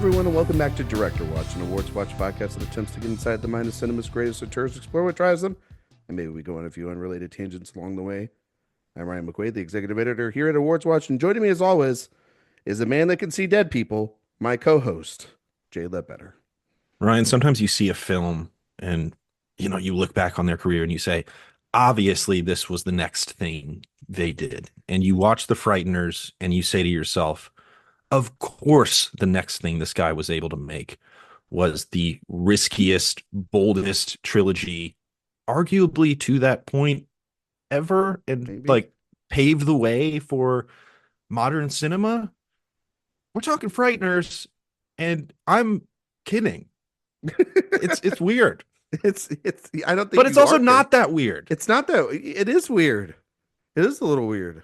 everyone, and welcome back to Director Watch, an Awards Watch podcast that attempts to get inside the mind of cinema's greatest auteurs, explore what drives them, and maybe we go on a few unrelated tangents along the way. I'm Ryan McQuade, the executive editor here at Awards Watch, and joining me as always is a man that can see dead people, my co-host, Jay Ledbetter. Ryan, sometimes you see a film and you look back on their career and you say, obviously this was the next thing they did. And you watch The Frighteners and you say to yourself, of course the next thing this guy was able to make was the riskiest, boldest trilogy, arguably to that point ever, and Maybe. paved the way for modern cinema. We're talking Frighteners, and I'm kidding. It's weird. It's I don't think, But it's also not that weird. It's not that. It is weird. It is a little weird.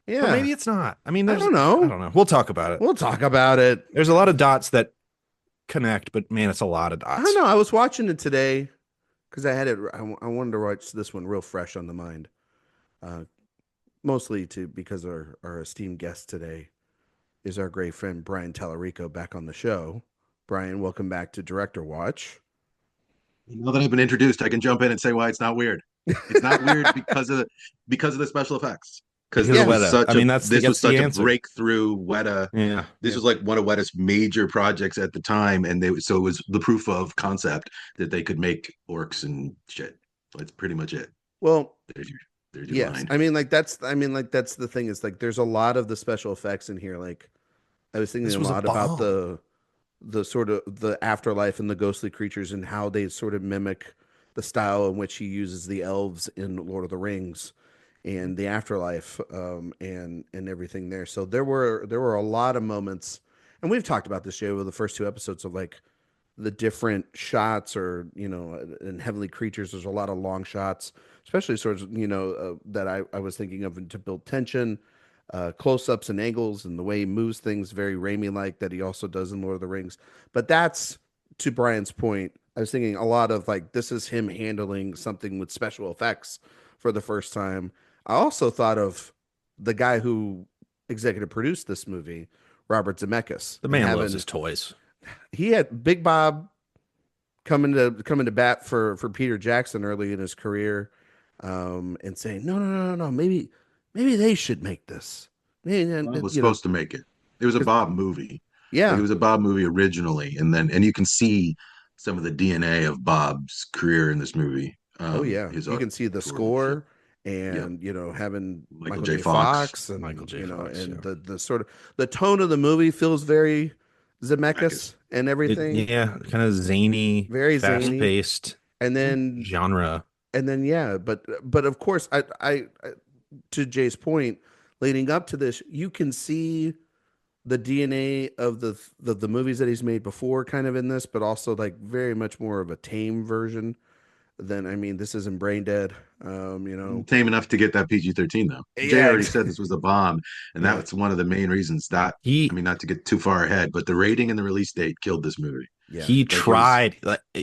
Yeah. But maybe it's not. I mean, I don't know. I don't know. We'll talk about it. We'll talk about it. There's a lot of dots that connect, but man, it's a lot of dots. I don't know. I was watching it today because I had it. I wanted to watch this one real fresh on the mind. Mostly because our esteemed guest today is our great friend Brian Tallerico back on the show. Brian, welcome back to Director Watch. Now that I've been introduced, I can jump in and say why it's not weird. It's not weird because of the special effects. Because this of was Weta. such this was such a answer. breakthrough Weta. Yeah. This was like one of Weta's major projects at the time, and so it was the proof of concept that they could make orcs and shit. That's pretty much it. Well, there's your yes. line. I mean, that's the thing is like there's a lot of the special effects in here. Like I was thinking a lot about the sort of the afterlife and the ghostly creatures and how they sort of mimic the style in which he uses the elves in Lord of the Rings and the afterlife, and everything there. So there were a lot of moments, and we've talked about this show with the first two episodes of like the different shots, or in Heavenly Creatures, there's a lot of long shots, especially sort of that I was thinking of to build tension, close-ups and angles, and the way he moves things very Raimi-like that he also does in Lord of the Rings. But that's, to Brian's point, I was thinking a lot of like this is him handling something with special effects for the first time. I also thought of the guy who executive produced this movie, Robert Zemeckis. The man loves his toys. He had Big Bob coming to bat for Peter Jackson early in his career, and saying no, maybe they should make this. Bob was supposed to make it. It was a Bob movie. Yeah, Like, it was a Bob movie originally, and you can see some of the DNA of Bob's career in this movie. Oh yeah, you can see the score, and having Michael J. Fox and Michael J. Fox, and the sort of the tone of the movie feels very Zemeckis and everything. Kind of zany, very fast-paced, and then genre, and then but of course, I to Jay's point, leading up to this, you can see the DNA of the movies that he's made before kind of in this, but also like very much more of a tame version than, I mean, this isn't Brain Dead, tame enough to get that PG-13 though. Jay already said this was a bomb, and that's one of the main reasons that not to get too far ahead, but the rating and the release date killed this movie. Yeah. He tried,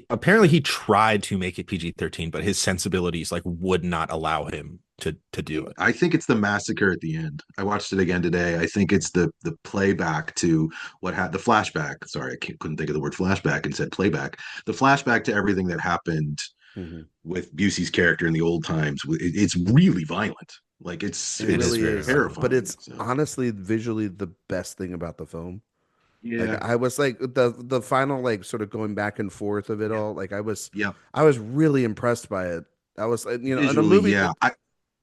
apparently he tried to make it PG-13, but his sensibilities would not allow him to do it. I think it's the massacre at the end. I watched it again today. I think it's the playback to what had the flashback. Sorry, couldn't think of the word flashback and said playback. The flashback to everything that happened with Busey's character in the old times. It's really violent. Like it really is terrifying. But it's honestly visually the best thing about the film. Yeah, like, I was like the final sort of going back and forth of it all. Like I was really impressed by it. I was visually, in a movie.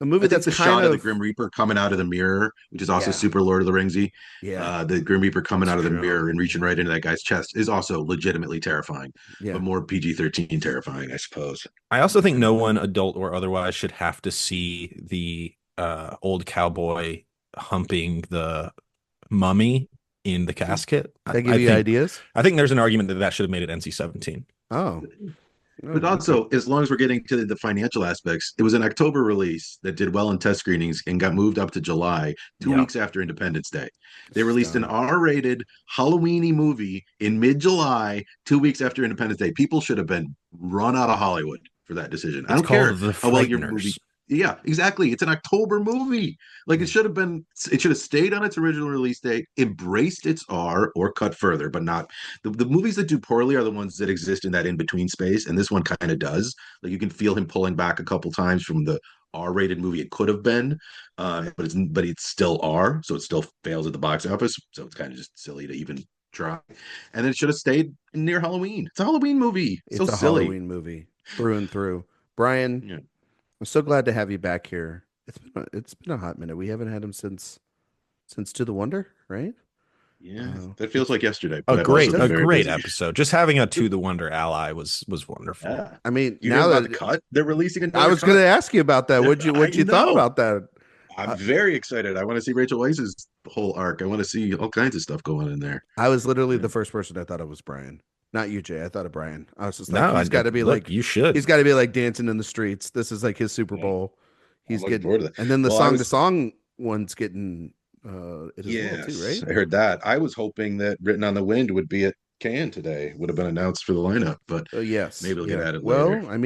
A movie that's the shot of the Grim Reaper coming out of the mirror, which is also super Lord of the Ringsy. Yeah, the Grim Reaper coming out of the mirror and reaching right into that guy's chest is also legitimately terrifying. Yeah, but more PG-13 terrifying, I suppose. I also think no one, adult or otherwise, should have to see the old cowboy humping the mummy in the casket. They give you ideas. I think there's an argument that should have made it NC-17. Oh. But also, as long as we're getting to the financial aspects, it was an October release that did well in test screenings and got moved up to July, 2 weeks after Independence Day. They released an R-rated Halloween-y movie in mid-July, 2 weeks after Independence Day. People should have been run out of Hollywood for that decision. I don't care how well your movie. Yeah, exactly. It's an October movie. Like it should have stayed on its original release date, embraced its R or cut further, but not the movies that do poorly are the ones that exist in that in-between space. And this one kind of does. Like you can feel him pulling back a couple times from the R-rated movie it could have been, but it's still R, so it still fails at the box office. So it's kind of just silly to even try. And then it should have stayed near Halloween. It's a Halloween movie. So It's a silly. Halloween movie through and through. Brian, Yeah. I'm so glad to have you back here. It's been a hot minute. We haven't had him since To the Wonder, right? Yeah, that feels like yesterday. A But I've also been a very great busy. episode. Just having a To the Wonder ally was wonderful. Yeah. I mean, You now heard about that the cut? They're releasing another I was cut. going to ask you about that. What you thought know. about that? I'm very excited. I want to see Rachel Weisz's whole arc. I want to see all kinds of stuff going in there. I was literally Yeah. the first person I thought it was Brian, not you, Jay. I thought of Brian. I was just No, like, he's got to be look, like, you should. he's got to be like dancing in the streets. This is like his Super Yeah. Bowl. He's looking getting, forward to that. and then the Well, I song was- to song one's getting it as well Yes, too, right? I heard that. I was hoping that Written on the Wind would be at Cannes today. Would have been announced for the lineup, but Yes. maybe they'll get at it well, later. I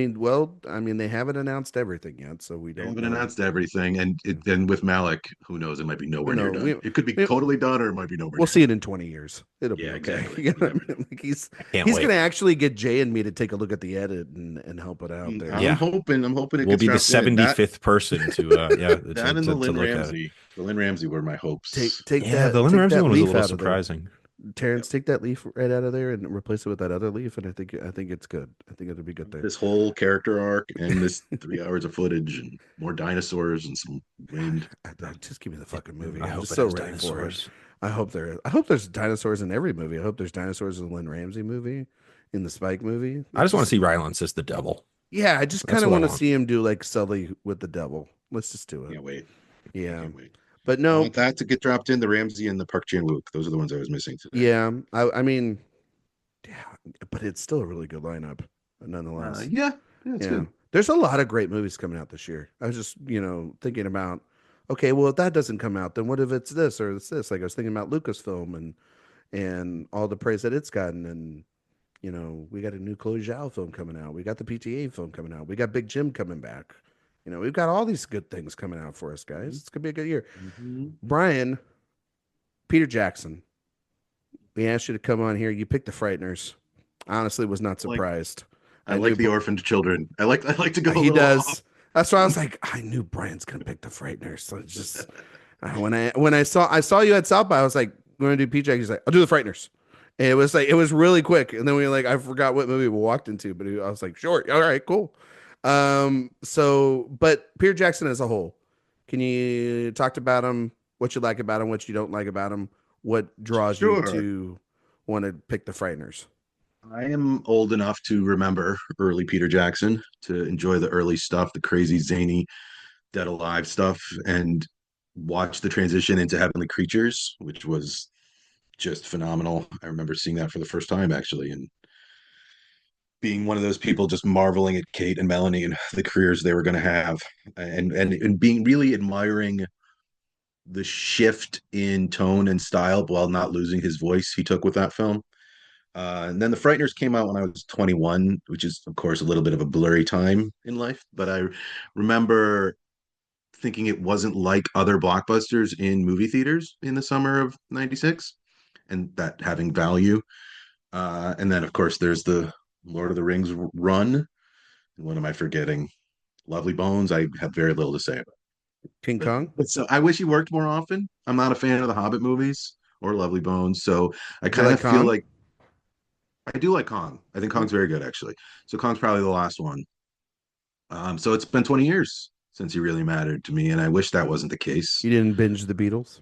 mean, they haven't announced everything yet, so we They don't haven't know. announced everything, and then with Malik, who knows? It might be nowhere near No, done. It could be totally done, or it might be nowhere. We'll near see it in 20 years. It'll be Yeah, okay. exactly. You know what I mean? Like he's Can't he's wait. gonna actually get Jay and me to take a look at the edit and help it out there. I'm Yeah. hoping. I'm hoping it We'll gets be the dropped in. That- 75th person to That and the Lynn look at it. Ramsey. The Lynn Ramsey were my hopes. Take Yeah, that. the Lynn take Ramsey that one was a leaf little out of there. surprising. Terrence, take that leaf right out of there and replace it with that other leaf, and I think it's good. I think it'll be good there. This whole character arc and this 3 hours of footage and more dinosaurs and some wind. Just give me the fucking movie. I I'm hope just it so has ready for it. dinosaurs. I hope there's dinosaurs in every movie. I hope there's dinosaurs in the Lynn Ramsey movie, in the Spike movie. I just want to see Rylance as the devil. Yeah, I just That's kind of what I want to want. see him do like Sully with the devil. Let's just do it. Can't wait. Yeah, Can't wait. but I no, want that to get dropped in. The Ramsey and the Park Chan-wook. Those are the ones I was missing today. yeah. I mean, yeah, but it's still a really good lineup, nonetheless. Yeah, it's good. There's a lot of great movies coming out this year. I was just, thinking about, okay, well, if that doesn't come out, then what if it's this or it's this? Like I was thinking about Lucasfilm and all the praise that it's gotten, and we got a new Chloe Zhao film coming out. We got the PTA film coming out. We got Big Jim coming back. We've got all these good things coming out for us, guys. It's gonna be a good year. Mm-hmm. Brian, Peter Jackson, we asked you to come on here. You picked the Frighteners. Honestly, was not surprised. I like the orphaned children. I like to go. He a little does. off. That's why I was like, I knew Brian's gonna pick the Frighteners. So it's just when I saw you at South by, I was like, we're gonna do PJ. He's like, I'll do the Frighteners. And it was really quick. And then we I forgot what movie we walked into, but I was like, sure, all right, cool. But Peter Jackson as a whole, can you talk about him? What you like about him? What you don't like about him? What draws you Sure. to want to pick the Frighteners? I am old enough to remember early Peter Jackson, to enjoy the early stuff, the crazy, zany, Dead Alive stuff, and watch the transition into Heavenly Creatures, which was just phenomenal. I remember seeing that for the first time, actually, and being one of those people just marveling at Kate and Melanie and the careers they were going to have, and being really admiring the shift in tone and style while not losing his voice he took with that film. And then The Frighteners came out when I was 21, which is, of course, a little bit of a blurry time in life. But I remember thinking it wasn't like other blockbusters in movie theaters in the summer of 96, and that having value. And then, of course, there's the Lord of the Rings run. What am I forgetting? Lovely Bones. I have very little to say about King Kong? it. So I wish he worked more often. I'm not a fan of the Hobbit movies or Lovely Bones. So I kind of feel Kong? like I do like Kong. I think Kong's very good, actually. So Kong's probably the last one. So it's been 20 years since he really mattered to me, and I wish that wasn't the case. You didn't binge the Beatles?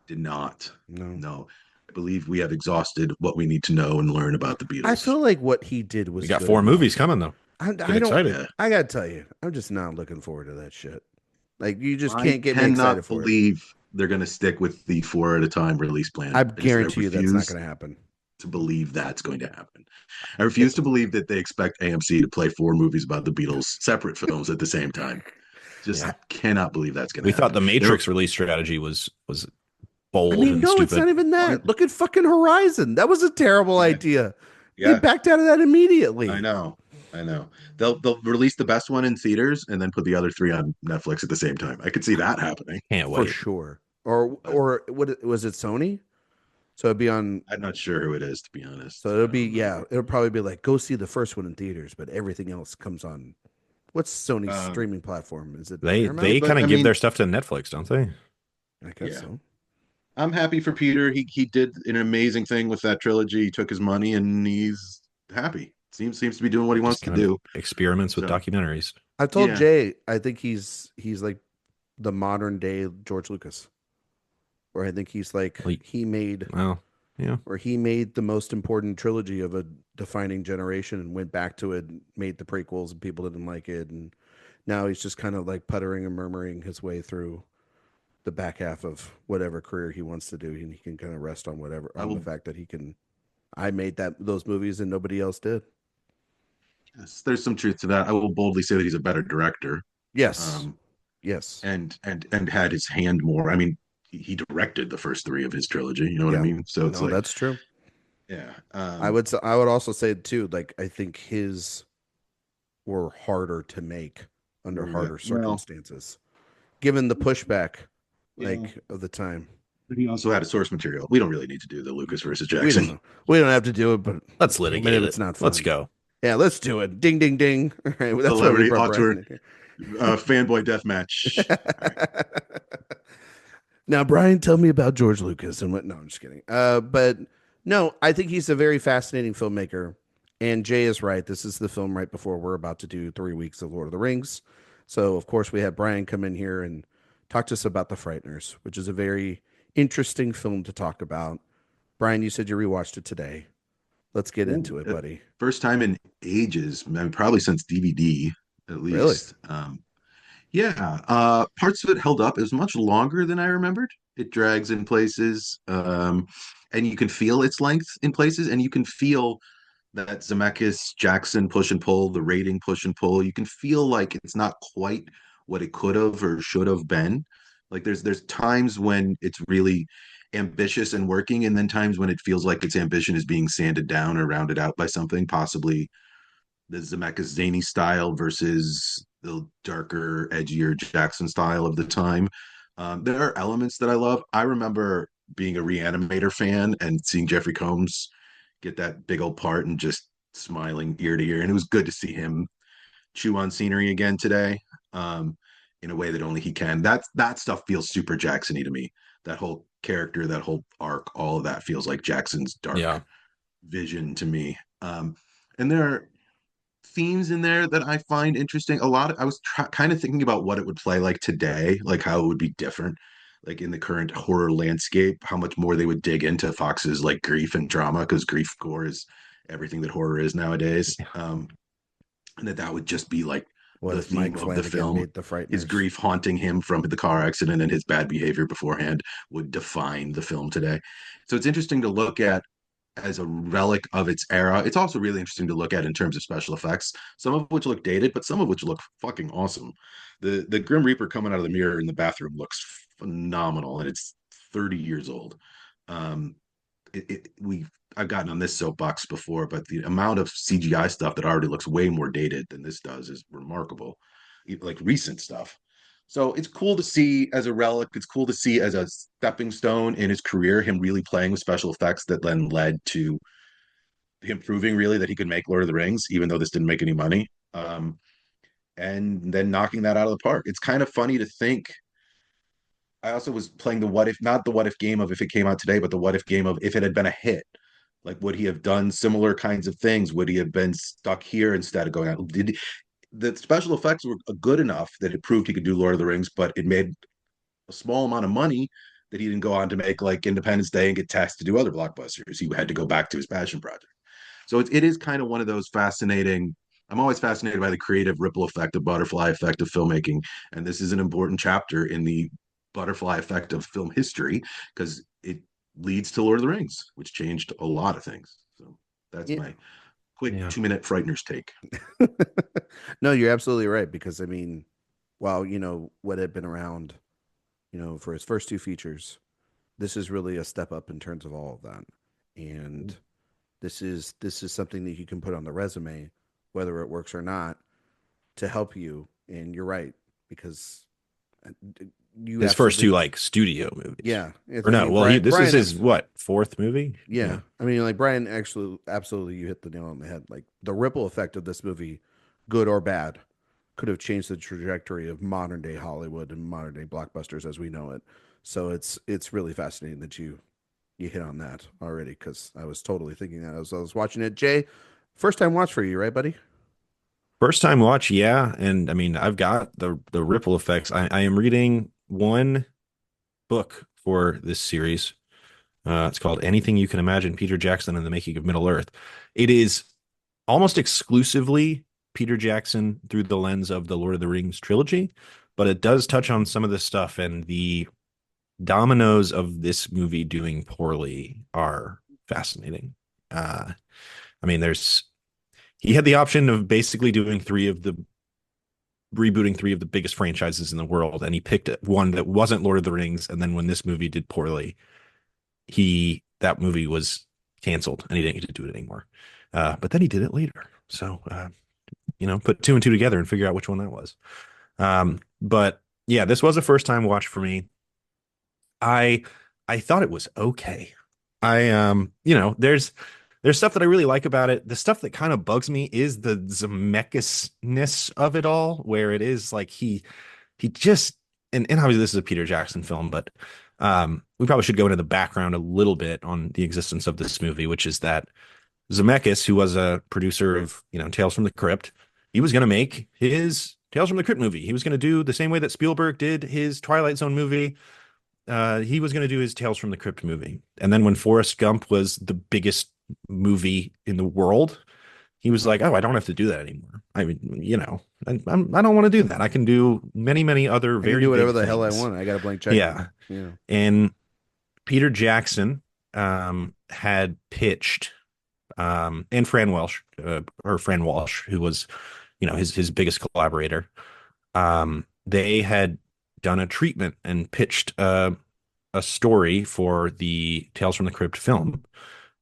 Did not. No. No. I believe we have exhausted what we need to know and learn about the Beatles. I feel like what he did was We got good 4 enough. movies coming though. I Get don't. excited. Yeah. I gotta tell you, I'm just not looking forward to that shit. Like you just I can't get me cannot excited for it. believe they're going to stick with the 4 at a time release plan. I just guarantee you that's not refuse going to happen. to believe that's going to happen. I refuse to believe that they expect AMC to play 4 movies about the Beatles, separate films at the same time. Just cannot believe that's going to We happen. thought the Matrix release strategy was bold I mean, and no, stupid. it's not even that. Look at fucking Horizon. That was a terrible idea. Yeah, They backed out of that immediately. I know. I know. They'll release the best one in theaters and then put the other three on Netflix at the same time. I could see that happening. Can't For wait. sure. But Or what was it, Sony? So it'd be on. I'm not sure who it is, to be So honest. it'll I don't be, yeah, remember. it'll probably be like go see the first one in theaters, but everything else comes on. What's Sony's Um, streaming platform? Is it They Paramount? kind but I of give mean, their stuff to Netflix, don't they? I guess yeah, so. I'm happy for Peter. He did an amazing thing with that trilogy. He took his money and he's happy. Seems to be doing what he wants Just to kind of do. experiments with So documentaries. I told yeah, Jay I think he's like the modern day George Lucas, or I think he's like Like, he made well, yeah. or he made the most important trilogy of a defining generation and went back to it and made the prequels and people didn't like it, and now he's just kind of like puttering and murmuring his way through the back half of whatever career he wants to do, and he can kind of rest on whatever I on the will. fact that he can. I made those movies and nobody else did. Yes, there's some truth to that. I will boldly say that he's a better director. Yes, Um, yes, and had his hand more. I mean, he directed the first three of his trilogy. You know what I yeah. mean? So it's No, like, that's true. yeah, I would also say too, like I think his were harder to make under yeah. harder Well, circumstances, given the pushback yeah. like of the time. But he also had a source material. We don't really need to do the Lucas versus We don't Jackson. know. We don't have to do it, but Let's damn it if litigate it. it's not Let's fun. go. Yeah, let's do it. Ding, ding, ding. All right, well, that's why we Celebrity brought auteur Brian in here. fanboy death match. All right. Now, Brian, tell me about George Lucas and what. No, I'm just kidding. But no, I think he's a very fascinating filmmaker. And Jay is right. This is the film right before we're about to do 3 weeks of Lord of the Rings. So, of course, we had Brian come in here and talk to us about The Frighteners, which is a very interesting film to talk about. Brian, you said you rewatched it today. Let's get into it, buddy. First time in ages, I mean, probably since DVD, at Really? least. Yeah, parts of it held up. It was much longer than I remembered. It drags in places, and you can feel its length in places, and you can feel that Zemeckis, Jackson push and pull, the rating push and pull. You can feel like it's not quite what it could have or should have been. Like there's times when it's really ambitious and working, and then times when it feels like its ambition is being sanded down or rounded out by something, possibly the Zemeckis zany style versus the darker, edgier Jackson style of the time. There are elements that I love. I remember being a Reanimator fan and seeing Jeffrey Combs get that big old part and just smiling ear to ear. And it was good to see him chew on scenery again today, um, in a way that only he can. That stuff feels super Jackson-y to me. That whole character, that whole arc, all of that feels like Jackson's dark Yeah. vision to me. And there are themes in there that I find interesting. A lot of, I was kind of thinking about what it would play like today, like how it would be different, like in the current horror landscape, how much more they would dig into Fox's like grief and drama, because grief gore is everything that horror is nowadays. And that would just be like What the if theme Mike of the Flanagan film. made The His Frighteners? grief haunting him from the car accident and his bad behavior beforehand would define the film today. So it's interesting to look at as a relic of its era. It's also really interesting to look at in terms of special effects, some of which look dated, but some of which look fucking awesome. The Grim Reaper coming out of the mirror in the bathroom looks phenomenal, and it's 30 years old. Um, we I've gotten on this soapbox before, but the amount of CGI stuff that already looks way more dated than this does is remarkable, like recent stuff. So it's cool to see as a relic. It's cool to see as a stepping stone in his career, him really playing with special effects that then led to him proving really that he could make Lord of the Rings, even though this didn't make any money. And then knocking that out of the park. It's kind of funny to think. I also was playing the what if, not the what if game of if it came out today, but the what if game of if it had been a hit. Like, would he have done similar kinds of things? Would he have been stuck here instead of going out? Did the special effects were good enough that it proved he could do Lord of the Rings, but it made a small amount of money that he didn't go on to make like Independence Day and get tasked to do other blockbusters. He had to go back to his passion project. So it is kind of one of those fascinating. I'm always fascinated by the creative ripple effect, the butterfly effect of filmmaking, and this is an important chapter in the butterfly effect of film history because it leads to Lord of the Rings, which changed a lot of things. So that's Yeah. my quick Yeah. 2 minute Frighteners take. No, you're absolutely right because I mean, while what had been around, for his first two features, this is really a step up in terms of all of that, and this is something that you can put on the resume whether it works or not, to help you. And you're right, because uh, you His first two absolutely, like studio movies. yeah. It's, Or I no, mean, well, this is Brian, his what, fourth movie? yeah. Yeah. I mean, like Brian, actually, absolutely, you hit the nail on the head. Like the ripple effect of this movie, good or bad, could have changed the trajectory of modern day Hollywood and modern day blockbusters as we know it. So it's really fascinating that you hit on that already, because I was totally thinking that as I was watching it. Jay, first time watch for you, right, buddy? First time watch, yeah. And I mean, I've got the ripple effects. I am reading one book for this series. It's called Anything You Can Imagine, Peter Jackson and the Making of Middle Earth. It is almost exclusively Peter Jackson through the lens of the Lord of the Rings trilogy, but it does touch on some of this stuff, and the dominoes of this movie doing poorly are fascinating. I mean, he had the option of basically doing rebooting three of the biggest franchises in the world, and he picked one that wasn't Lord of the Rings. And then when this movie did poorly, that movie was canceled, and he didn't get to do it anymore. But then he did it later. So put two and two together and figure out which one that was. But yeah, this was a first time watch for me. I thought it was okay. There's stuff that I really like about it. The stuff that kind of bugs me is the Zemeckis-ness of it all, where it is like he just, and obviously this is a Peter Jackson film, but we probably should go into the background a little bit on the existence of this movie, which is that Zemeckis, who was a producer of Tales from the Crypt, he was going to make his Tales from the Crypt movie. He was going to do the same way that Spielberg did his Twilight Zone movie. He was going to do his Tales from the Crypt movie. And then when Forrest Gump was the biggest movie in the world, he was like, "Oh, I don't have to do that anymore. I mean, I don't want to do that. I can do many, many other I can very do whatever big the hell I things." want. I got a blank check. Yeah. Yeah. And Peter Jackson had pitched, and Fran Walsh, who was, his biggest collaborator. They had done a treatment and pitched a story for the Tales from the Crypt film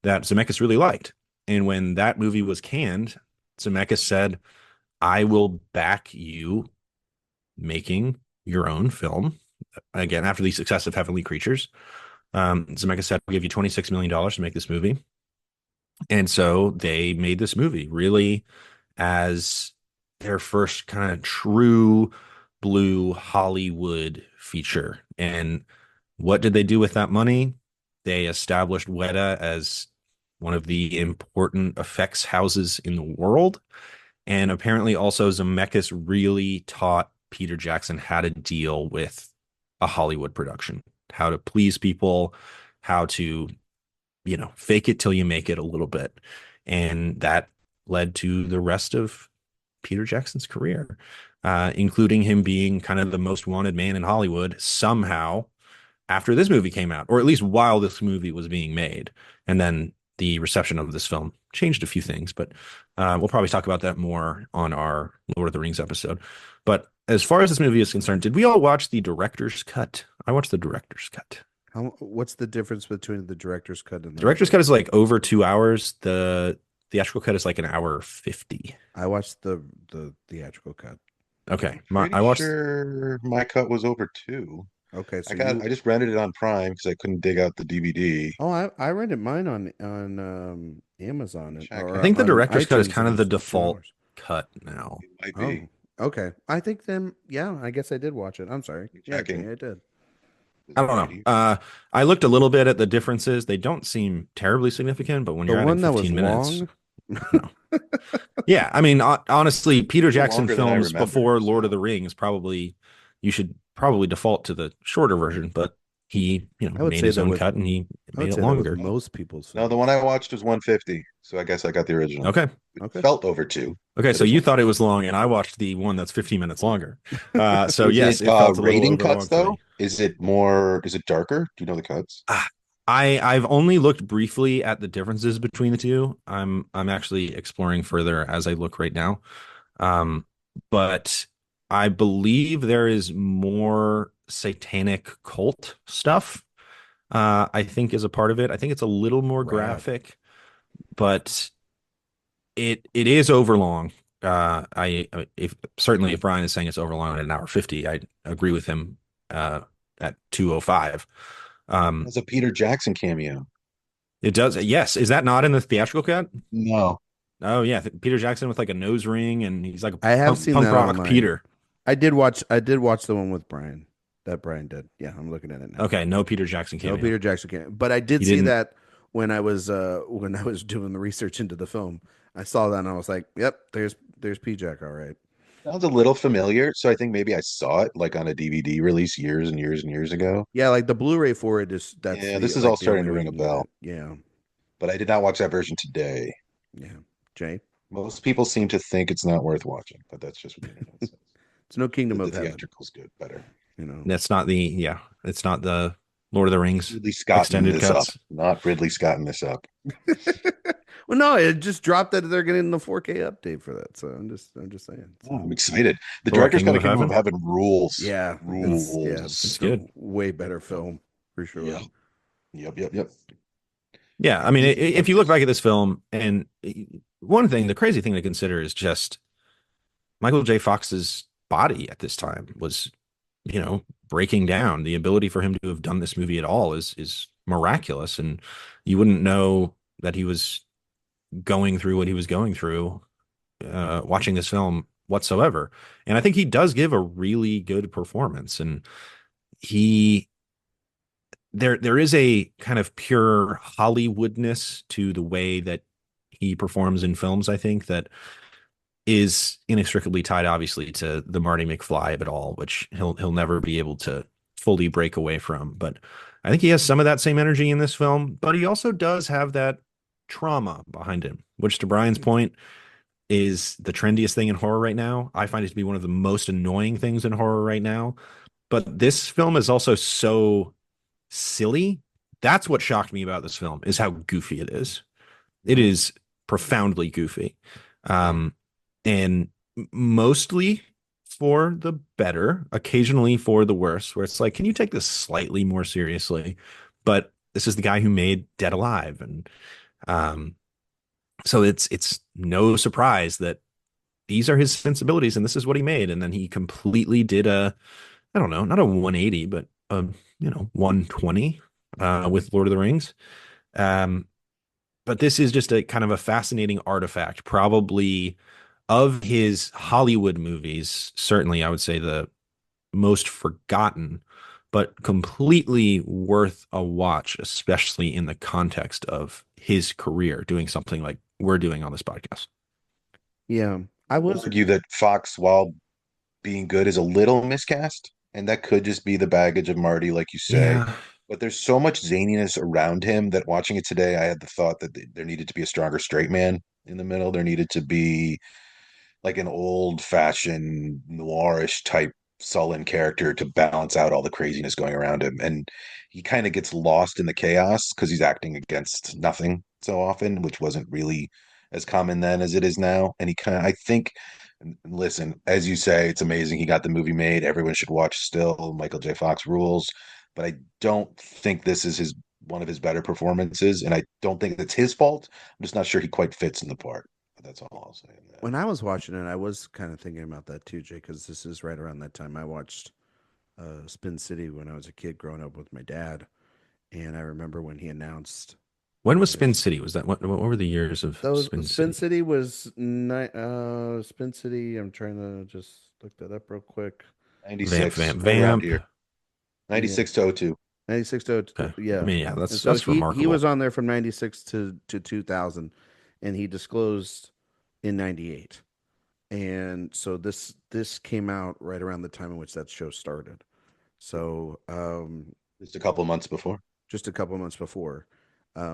that Zemeckis really liked. And when that movie was canned, Zemeckis said, "I will back you making your own film." Again, after the success of Heavenly Creatures, Zemeckis said, "I'll give you $26 million to make this movie." And so they made this movie really as their first kind of true blue Hollywood feature. And what did they do with that money? They established Weta as one of the important effects houses in the world. And apparently also Zemeckis really taught Peter Jackson how to deal with a Hollywood production, how to please people, how to, fake it till you make it a little bit. And that led to the rest of Peter Jackson's career, including him being kind of the most wanted man in Hollywood somehow after this movie came out, or at least while this movie was being made. And then the reception of this film changed a few things, but we'll probably talk about that more on our Lord of the Rings episode. But as far as this movie is concerned, did we all watch the director's cut? I watched the director's cut. What's the difference between the director's cut and The director's cut is like over 2 hours. The theatrical cut is like an hour 50. I watched the theatrical cut. Okay. Pretty I watched sure my cut was over 2. Okay, so I just rented it on Prime because I couldn't dig out the DVD. Oh, I rented mine on Amazon Check or I think the on director's cut is iTunes, kind and of it the was default $2. cut now. It might Oh, be. okay. I think then, yeah, I guess I did watch it. I'm sorry. Yeah, Checking. I did. I don't know. I looked a little bit at the differences. They don't seem terribly significant, but when The you're adding one that was 15 minutes, long. no. Yeah, I mean, honestly, Peter Jackson longer than I films remember, before Lord of so. the Rings you should probably default to the shorter version, but he, I would made say his that own with cut and he I made would it say that with longer. most people's No, the films. one I watched was 150, so I guess I got the original. Okay. It Okay. felt over 2. Okay, but so it's you thought it 150. was long, and I watched the one that's 15 minutes longer. So Is yes, it it felt a little rating over cuts long for though? me. Is it darker? Do you know the cuts? Ah, I've only looked briefly at the differences between the two. I'm actually exploring further as I look right now. Um, but I believe there is more satanic cult stuff. I think is a part of it. I think it's a little more Rad. graphic, but it is overlong. If certainly if Brian is saying it's overlong at an hour 50, I agree with him at 2:05. As a Peter Jackson cameo. It does. Yes. Is that not in the theatrical cut? No. Oh yeah, Peter Jackson with like a nose ring, and he's like a I have seen punk that rock online. Peter. I did watch the one with Brian that Brian did. Yeah, I'm looking at it now. Okay, no Peter Jackson No cameo. Peter Jackson can't. But I did He see didn't. that when I was doing the research into the film. I saw that and I was like, "Yep, there's P Jack, all right." Sounds a little familiar. So I think maybe I saw it like on a DVD release years and years and years ago. Yeah, like the Blu-ray for it is that's Yeah, the this is all like the starting only to ring a reason that bell, yeah, but I did not watch that version today. yeah. Jay, Most people seem to think it's not worth watching, but that's just what the internet says. it's no Kingdom The of Heaven, theatrical's good, better. you know. That's not the yeah. It's not the Lord of the Rings Ridley Scotting extended this up, cuts. not Ridley Scotting this up. Well, no, it just dropped that they're getting the 4K update for that. So I'm just saying. Oh, So, I'm excited. The For what, director's cut Kingdom of of Kingdom of Heaven? Heaven rules. yeah, Rules. It's it's a good. way better film for sure. Yep. Yep. Yeah, I mean, Easy if you look focus. back at this film, and one thing, the crazy thing to consider is just Michael J. Fox's body at this time was, breaking down. The ability for him to have done this movie at all is miraculous, and you wouldn't know that he was going through what he was going through watching this film whatsoever. And I think he does give a really good performance, and he there is a kind of pure Hollywoodness to the way that he performs in films, I think, that is inextricably tied, obviously, to the Marty McFly of it all, which he'll never be able to fully break away from. But I think he has some of that same energy in this film, but he also does have that trauma behind him, which, to Brian's point, is the trendiest thing in horror right now. I find it to be one of the most annoying things in horror right now. But this film is also so silly. That's what shocked me about this film, is how goofy it is. It is profoundly goofy. And mostly for the better, occasionally for the worse, where it's like, can you take this slightly more seriously? But this is the guy who made Dead Alive. And so it's no surprise that these are his sensibilities and this is what he made. And then he completely did I don't know, not a 180, but 120 with Lord of the Rings. But this is just a kind of a fascinating artifact, probably of his Hollywood movies. Certainly, I would say the most forgotten, but completely worth a watch, especially in the context of his career, doing something like we're doing on this podcast. Yeah, I I'll was. argue that Fox, while being good, is a little miscast, and that could just be the baggage of Marty, like you say. Yeah. But there's so much zaniness around him that watching it today, I had the thought that there needed to be a stronger straight man in the middle. There needed to be like an old-fashioned noirish type sullen character to balance out all the craziness going around him. And he kind of gets lost in the chaos because he's acting against nothing so often, which wasn't really as common then as it is now. And he kind of, I think, listen, as you say, it's amazing he got the movie made. Everyone should watch still. Michael J. Fox rules. But I don't think this is his one of his better performances, and I don't think it's his fault. I'm just not sure he quite fits in the part. That's all I'll say. When I was watching it, I was kind of thinking about that too, Jay, because this is right around that time I watched Spin City when I was a kid growing up with my dad. And I remember when he announced When was Spin this. City? Was that what were the years of Those Spin Spin City? City was Spin City. I'm trying to just look that up real quick. 96, right around Vamp. here. Yeah, 96 to 02. 96 to Okay. I yeah. mean, yeah, And that's so that's he remarkable. was on there from 96 to 2000, and he disclosed in 98. And so this came out right around the time in which that show started. So Just a couple months before. just a couple months before.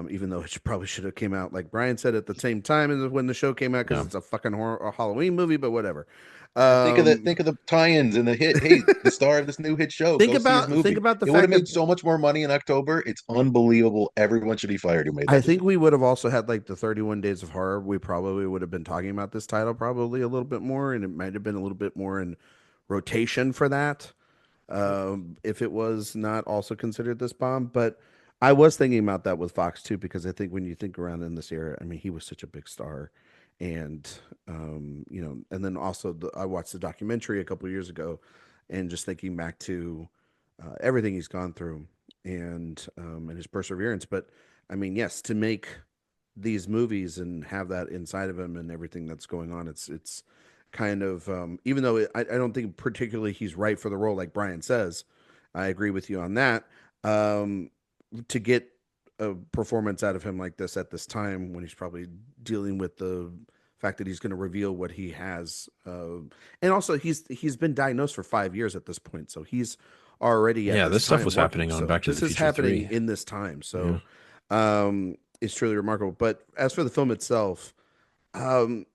Even though it probably should have came out like Brian said at the same time as when the show came out because Yeah. it's a fucking horror a Halloween movie, but whatever. Think of the tie-ins and the hit. Hey, the star of this new hit show. Think Go see his about think movie. about the It would have fact that made so much more money in October. It's unbelievable. Everyone should be fired who made I that think movie. we would have also had like the 31 Days of Horror. We probably would have been talking about this title probably a little bit more, and it might have been a little bit more in rotation for that. If it was not also considered this bomb. But I was thinking about that with Fox too, because I think when you think around in this era, I mean, he was such a big star. and and then also I watched the documentary a couple of years ago, and just thinking back to everything he's gone through and his perseverance. But I mean, yes, to make these movies and have that inside of him and everything that's going on, it's kind of even though I don't think particularly he's right for the role, like Brian says. I agree with you on that. Um, to get a performance out of him like this at this time when he's probably dealing with the fact that he's going to reveal what he has, and also he's been diagnosed for 5 years at this point, so he's already at Yeah, this this stuff time was working. happening on So Back to this the is Future happening 3. in this time. Yeah. So it's truly remarkable. But as for the film itself, um,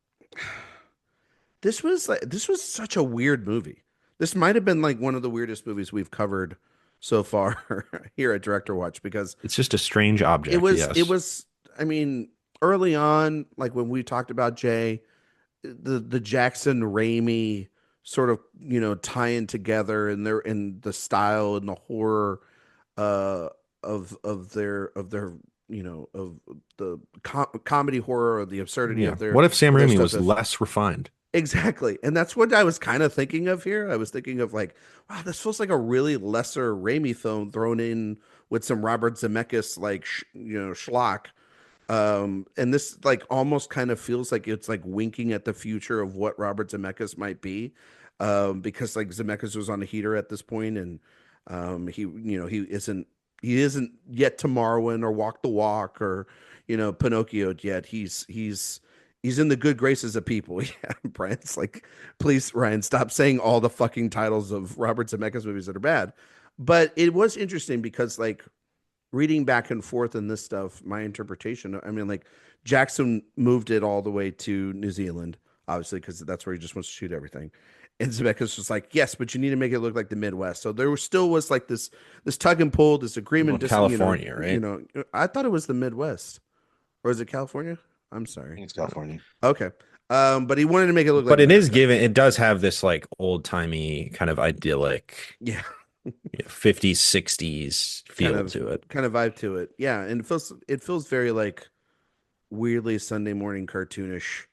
this was such a weird movie. This might have been like one of the weirdest movies we've covered so far here at Director Watch, because It's just a strange it object, was it yes. was I mean, early on, like when we talked about Jay, the Jackson Raimi sort of, tying together, and their and the style and the horror uh of their of the comedy horror, or the absurdity Yeah. of their What if Sam Raimi stuff. was If less refined? Exactly. And that's what I was kind of thinking of here. I was thinking of like, wow, this feels like a really lesser Raimi film thrown in with some Robert Zemeckis, like schlock. And this like almost kind of feels like it's like winking at the future of what Robert Zemeckis might be. Because like Zemeckis was on a heater at this point, and he isn't yet Tomorrowland or Walk the Walk or Pinocchio yet. He's in the good graces of people. Yeah, Brian's like, please, Ryan, stop saying all the fucking titles of Robert Zemeckis movies that are bad. But it was interesting because, like, reading back and forth in this stuff, my interpretation, I mean, like, Jackson moved it all the way to New Zealand, obviously, because that's where he just wants to shoot everything. And Zemeckis was like, yes, but you need to make it look like the Midwest. So there was still was like this tug and pull, this Well, agreement. California, right? I thought it was the Midwest, or is it California? I'm I sorry. think it's California. Okay. But he wanted to make it look like But it is America. given, it does have this like old-timey kind of idyllic Yeah. 50s, 60s kind feel of to it. kind of vibe to it. Yeah, and it feels very like weirdly Sunday morning cartoonish.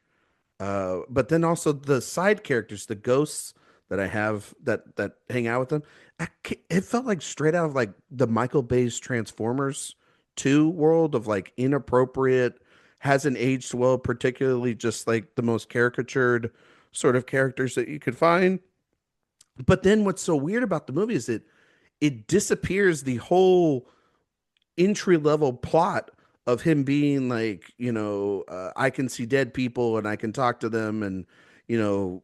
But then also the side characters, the ghosts that I have that hang out with them, it felt like straight out of like the Michael Bay's Transformers 2 world of like inappropriate, hasn't aged well, particularly just like the most caricatured sort of characters that you could find. But then what's so weird about the movie is it disappears the whole entry level plot of him being like, I can see dead people and I can talk to them and,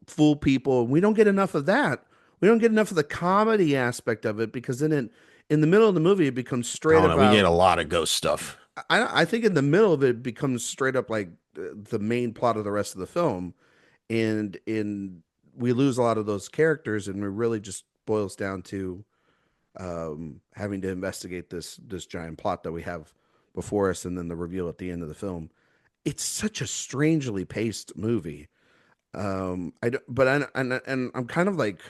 fool people. We don't get enough of that. We don't get enough of the comedy aspect of it, because then in the middle of the movie, it becomes I straight don't know. We get about, a lot of ghost stuff. I think in the middle of it becomes straight up like the main plot of the rest of the film. And we lose a lot of those characters, and it really just boils down to having to investigate this giant plot that we have before us, and then the reveal at the end of the film. It's such a strangely paced movie. I don't, but and I'm kind of like,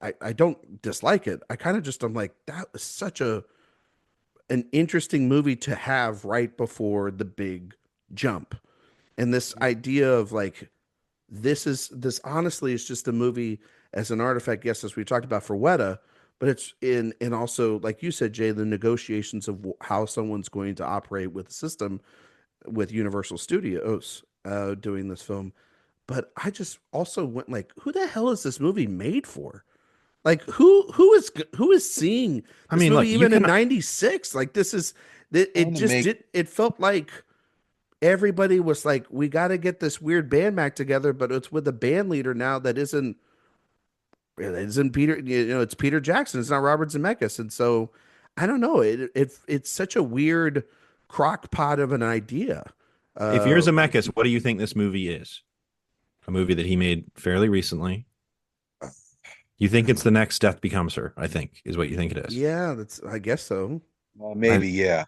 I don't dislike it. I kind of just, I'm like, that was such an interesting movie to have right before the big jump, and this idea of like, this honestly is just a movie as an artifact, yes, as we talked about for Weta, but it's in, and also like you said, Jay, the negotiations of how someone's going to operate with the system with Universal Studios doing this film. But I just also went like, who the hell is this movie made for? Like, who is seeing I this mean, movie look, you even in can, '96? Like, this is it Trying to just make did, it felt like everybody was like, we got to get this weird band back together, but it's with a band leader now that isn't Peter. It's Peter Jackson. It's not Robert Zemeckis, and so I don't know. It's such a weird crock pot of an idea. if you're Uh, Zemeckis, what do you think this movie is? A movie that he made fairly recently. You think it's the next Death Becomes Her, I think, is what you think it is. yeah, I guess so. I, maybe, yeah,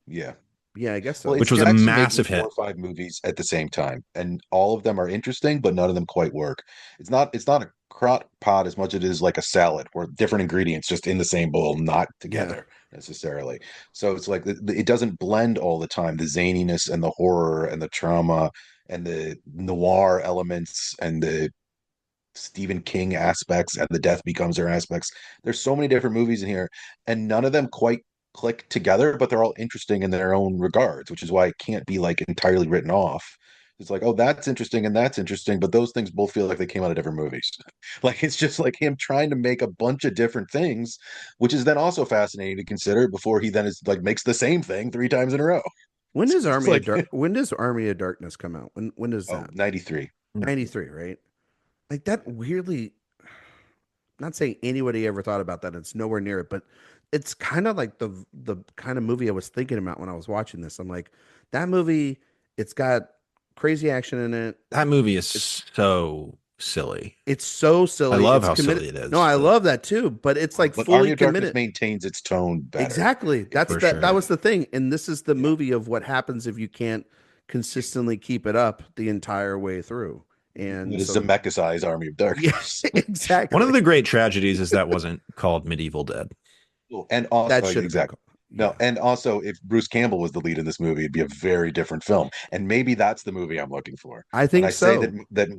yeah. Yeah, I guess Well, so. it's which was a Jackson making massive four hit. or five movies at the same time, and all of them are interesting, but none of them quite work. It's not a crock pot as much as it is like a salad, where different ingredients just in the same bowl, not Yeah, together necessarily. So it's like it doesn't blend all the time, the zaniness and the horror and the trauma and the noir elements and the Stephen King aspects and the Death Becomes Her aspects. There's so many different movies in here, and none of them quite click together, but they're all interesting in their own regards, which is why it can't be like entirely written off. It's like, oh, that's interesting and that's interesting, but those things both feel like they came out of different movies. Like it's just like him trying to make a bunch of different things, which is then also fascinating to consider before he then is like makes the same thing 3 times in a row. When does It's like, When does Army of Darkness come out? When does oh, that? 93. 93, right? Like that weirdly, not saying anybody ever thought about that. It's nowhere near it, but it's kind of like the kind of movie I was thinking about when I was watching this. I'm like, that movie, it's got crazy action in it. That movie is so silly. It's so silly. I love it's how committed. silly it is. No, I love that too, but it's like But fully Army of Darkness committed. maintains its tone better. Exactly. That's For that. sure. That was the thing, and this is the movie of what happens if you can't consistently keep it up the entire way through. And It is so, Zemeckis' Army of Darkness. yeah, exactly. One of the great tragedies is that wasn't called Medieval Dead. And also, That should have exactly. been called. No, and also, if Bruce Campbell was the lead in this movie, it'd be a very different film. And maybe that's the movie I'm looking for. I When think I say so.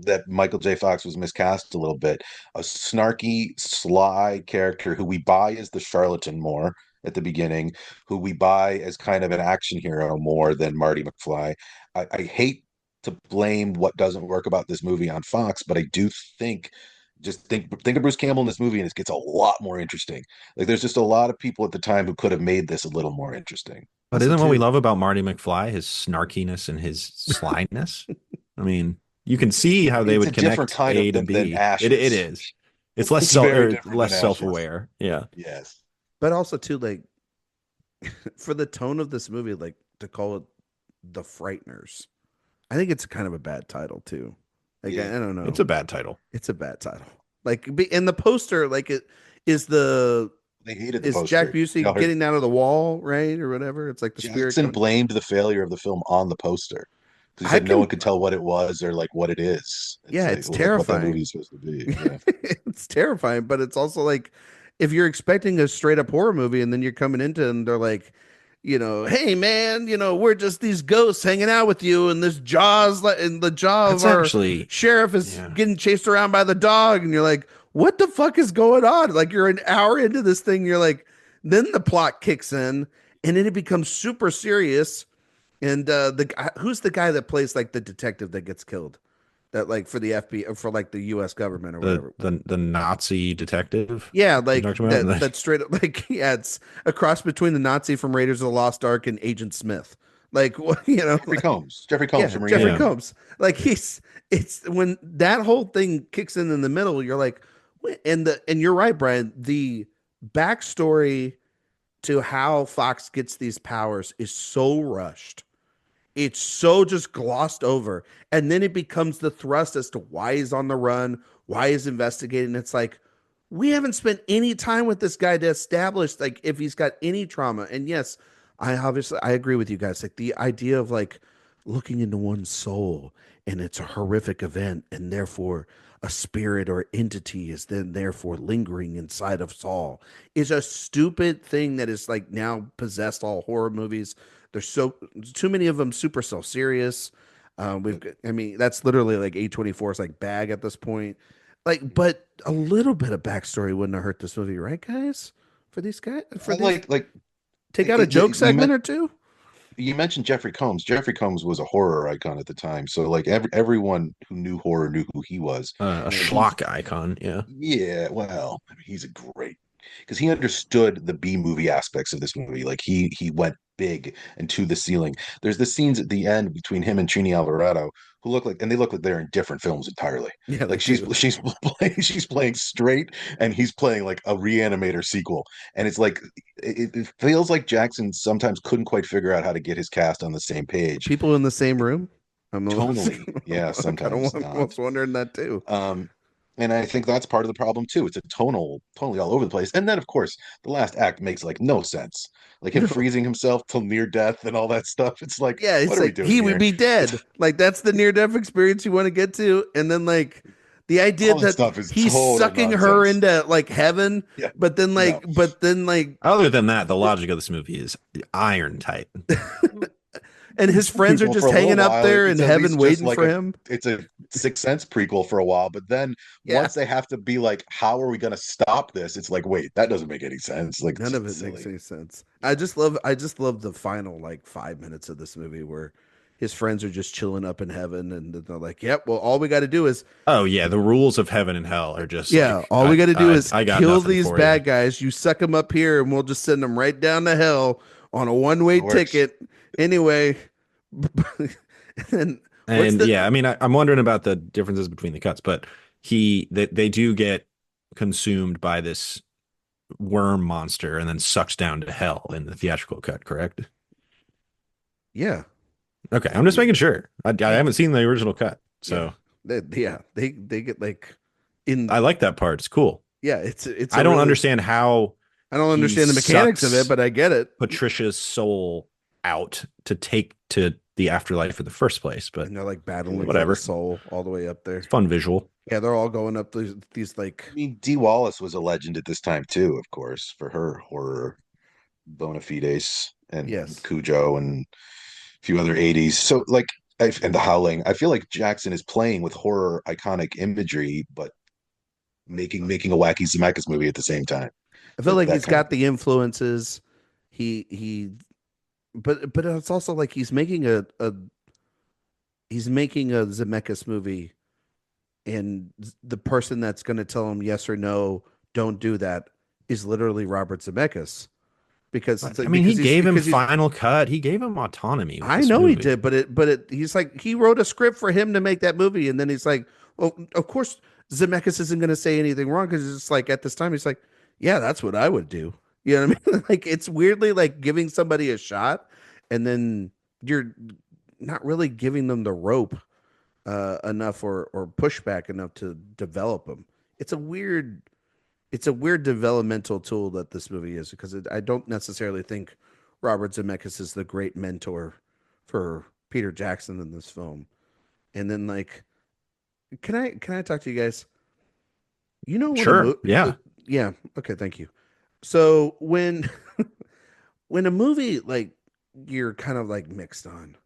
that Michael J. Fox was miscast a little bit, a snarky, sly character who we buy as the charlatan more at the beginning, who we buy as kind of an action hero more than Marty McFly. I hate to blame what doesn't work about this movie on Fox, but I do think just think of Bruce Campbell in this movie and it gets a lot more interesting. Like there's just a lot of people at the time who could have made this a little more interesting. But Also, isn't what we too, love about Marty McFly his snarkiness and his slyness? I mean, you can see how they It's would a different connect kind A of to than B. Ashes. It is. It's less It's very different than less Ashes. self-aware. Yeah. Yes. but also too, like for the tone of this movie, like to call it the Frighteners, I think it's kind of a bad title too. Like Yeah. I don't know. It's a bad title. It's a bad title. Like in the poster, like it is the They hated the is poster. Jack Busey No, getting out of the wall, right, or whatever. It's like the spirit. Jackson blamed the failure of the film on the poster. Because he I said no one can, could tell what it was or like what it is. yeah, Like, it's like what that movie terrifying. is supposed to be. Yeah. It's terrifying, but it's also like if you're expecting a straight up horror movie and then you're coming into and they're like, hey man, we're just these ghosts hanging out with you, and this jaws and the jaw of That's our actually sheriff is yeah. getting chased around by the dog, and you're like, what the fuck is going on? Like you're an hour into this thing, you're like, then the plot kicks in, and then it becomes super serious. And who's the guy that plays like the detective that gets killed? That like for the FBI, for like the U.S. government or The whatever. the Nazi detective Yeah, you like talked about? that straight up like yeah, it's a cross between the Nazi from Raiders of the Lost Ark and Agent Smith. Like Jeffrey like, Combs. Jeffrey Combs yeah, from Jeffrey Yeah. Reanimator. Combs. Like it's when that whole thing kicks in the middle, you're like, and you're right, Brian. The backstory to how Fox gets these powers is so rushed. It's so just glossed over. And then it becomes the thrust as to why he's on the run, why he's investigating. It's like, we haven't spent any time with this guy to establish like if he's got any trauma. And yes, I agree with you guys. Like the idea of like looking into one's soul and it's a horrific event, and therefore a spirit or entity is then therefore lingering inside of Saul is a stupid thing that is like now possessed all horror movies. There's so too many of them super self-serious. I mean, that's literally like A24's like bag at this point. Like, but a little bit of backstory wouldn't have hurt this movie, right, guys? For these guys, for I these, like take out a joke segment or two. you mentioned Jeffrey Combs. Jeffrey Combs was a horror icon at the time. So like everyone who knew horror knew who he was. A And he schlock icon, yeah. Yeah, well, I mean, he's a great because he understood the B movie aspects of this movie. Like he went big and to the ceiling. There's the scenes at the end between him and Trini Alvarado, who look like, and they look like they're in different films entirely. Yeah, they Like she's do. she's playing straight, and he's playing like a Reanimator sequel. And it's like it feels like Jackson sometimes couldn't quite figure out how to get his cast on the same page. People in the same room. I'm Tonally, yeah, I kind sometimes of not. was wondering that too. Um, and I think that's part of the problem too. It's a totally all over the place. And then, of course, the last act makes like no sense. Like him No. freezing himself till near death and all that stuff. It's like, Yeah, what it's are we like doing he would here? be dead. Like that's the near death experience you want to get to, and then like the idea All that that stuff is he's total sucking her nonsense. into like heaven, Yeah, no. but then like Other than that, the logic of this movie is iron tight. and his friends are prequel just for a little hanging up while. there in It's at heaven least just waiting like for him. it's a Sixth Sense prequel for a while, but then Yeah. once they have to be like, how are we going to stop this? It's like, wait, that doesn't make any sense. Like, it's None of just it makes silly. any sense. I just love the final like 5 minutes of this movie where his friends are just chilling up in heaven and they're like, "Yep, well all we got to do is Oh yeah, the rules of heaven and hell are just yeah, like all we got to do is I got kill nothing these for you. bad guys. You suck them up here and we'll just send them right down to hell on a one-way It works. ticket." Anyway, and what's And the yeah, I mean, I'm wondering about the differences between the cuts, but they do get consumed by this worm monster and then sucked down to hell in the theatrical cut, correct? yeah. Okay, I'm just making sure. I haven't seen the original cut, Yeah. so They get like in I like that part. It's cool. yeah, it's I a don't really understand how I don't he understand the mechanics of it, sucks but I get it. Patricia's soul out to take to the afterlife in the first place, but And they're like battling for whatever. the soul all the way up there. It's fun visual. Yeah, they're all going up these like I mean, Dee Wallace was a legend at this time too, of course, for her horror bona fides and yes. Cujo and a few other 80s. So like and The Howling. I feel like Jackson is playing with horror iconic imagery, but making a wacky Zemeckis movie at the same time. I feel like That he's kind got the influences. He but it's also like he's making a Zemeckis movie and the person that's going to tell him yes or no, don't do that is literally Robert Zemeckis because it's I like mean, he because gave him because he's final cut. He gave him autonomy with I this know he movie. did, but he's like he wrote a script for him to make that movie, and then he's like, well, of course Zemeckis isn't going to say anything wrong because it's like at this time he's like, yeah, that's what I would do. You know what I mean? Like it's weirdly like giving somebody a shot, and then you're not really giving them the rope enough or pushback enough to develop them. It's a weird it's a weird developmental tool that this movie is because I don't necessarily think Robert Zemeckis is the great mentor for Peter Jackson in this film. And then like, can I talk to you guys? You know when a Sure. Yeah. yeah, okay, thank you. So when when a movie like you're kind of like mixed on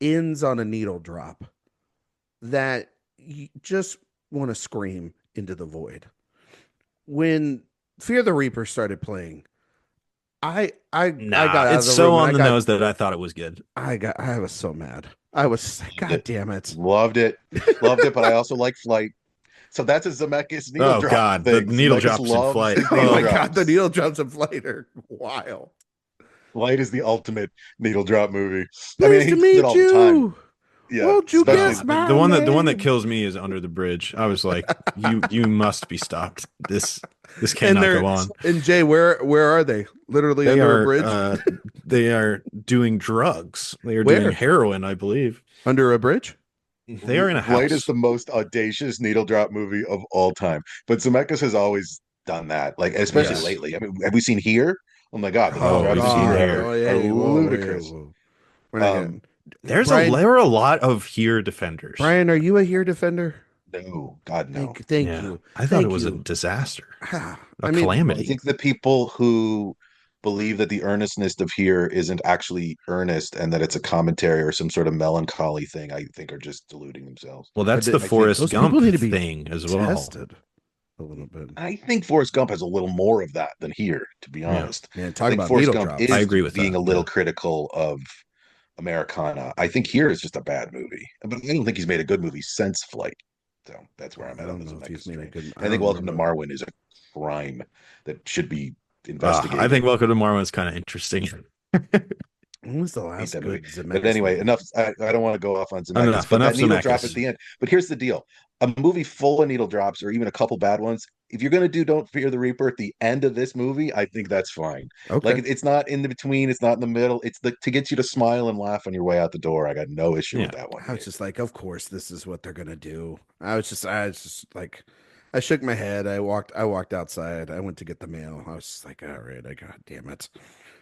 ends on a needle drop that you just want to scream into the void. When Fear the Reaper started playing, I got out of It's the so room. on the nose that I thought it was good. I was so mad. I was just like, God damn it. loved it. Loved it, but I also like Flight. So that's a Zemeckis needle Oh drop God, thing. the needle Zemeckis drops in loves Flight. his Oh needle my drops. God, the needle drops of Flight are wild. Flight is the ultimate needle drop movie. I Pleased mean, to he did meet all the time. you. Yeah, Won't you especially guess my the one that name? kills me is Under the Bridge. I was like, you must be stopped. This And cannot they're go on. and Jay, where are they? Literally They under a are bridge? they are doing drugs. They are Where? doing heroin, I believe. Under a bridge? They are in a Flight is house. the most audacious needle drop movie of all time. But Zemeckis has always done that, like especially Yes. lately. I mean, have we seen Here? Oh my God, the needle Oh, drops we've in seen Here Here. Oh, are hey, whoa, ludicrous. whoa. We're not Um, getting There are a lot of Here defenders. Brian, are you a here defender? no, God, no. Thank Yeah. you. I thought Thank it was a you. disaster, Ah, a I mean, I calamity. think the people who believe that the earnestness of Here isn't actually earnest and that it's a commentary or some sort of melancholy thing, I think are just deluding themselves. Well, that's the I think Forrest those Gump people need to be thing as well. tested a little bit. I think Forrest Gump has a little more of that than Here, to be Yeah. honest. Man, I talk think about Forrest needle Gump drops. is I agree with being that, a little yeah. critical of Americana. I think Here is just a bad movie, but I don't think he's made a good movie since Flight. So that's where I'm I at on don't the know if he's Zemeckis made a train. good. I I think don't Welcome to remember. Marwin is a crime that should be I investigated. think Welcome to Marwin is kind of interesting. When was the Hate last that movie. good Zemeckis But anyway, movie? enough. I don't want to go off on Zemeckis, Enough but that needle drop Zemeckis. at the end. But here's the deal: a movie full of needle drops, or even a couple bad ones. If you're gonna do Don't Fear the Reaper at the end of this movie, I think that's fine. Okay. Like it's not in the between, it's not in the middle. It's to get you to smile and laugh on your way out the door. I got no issue with Yeah. that one. I was just like, of course, this is what they're gonna do. I was just like, I shook my head. I walked outside. I went to get the mail. I was just like, all right, God damn it,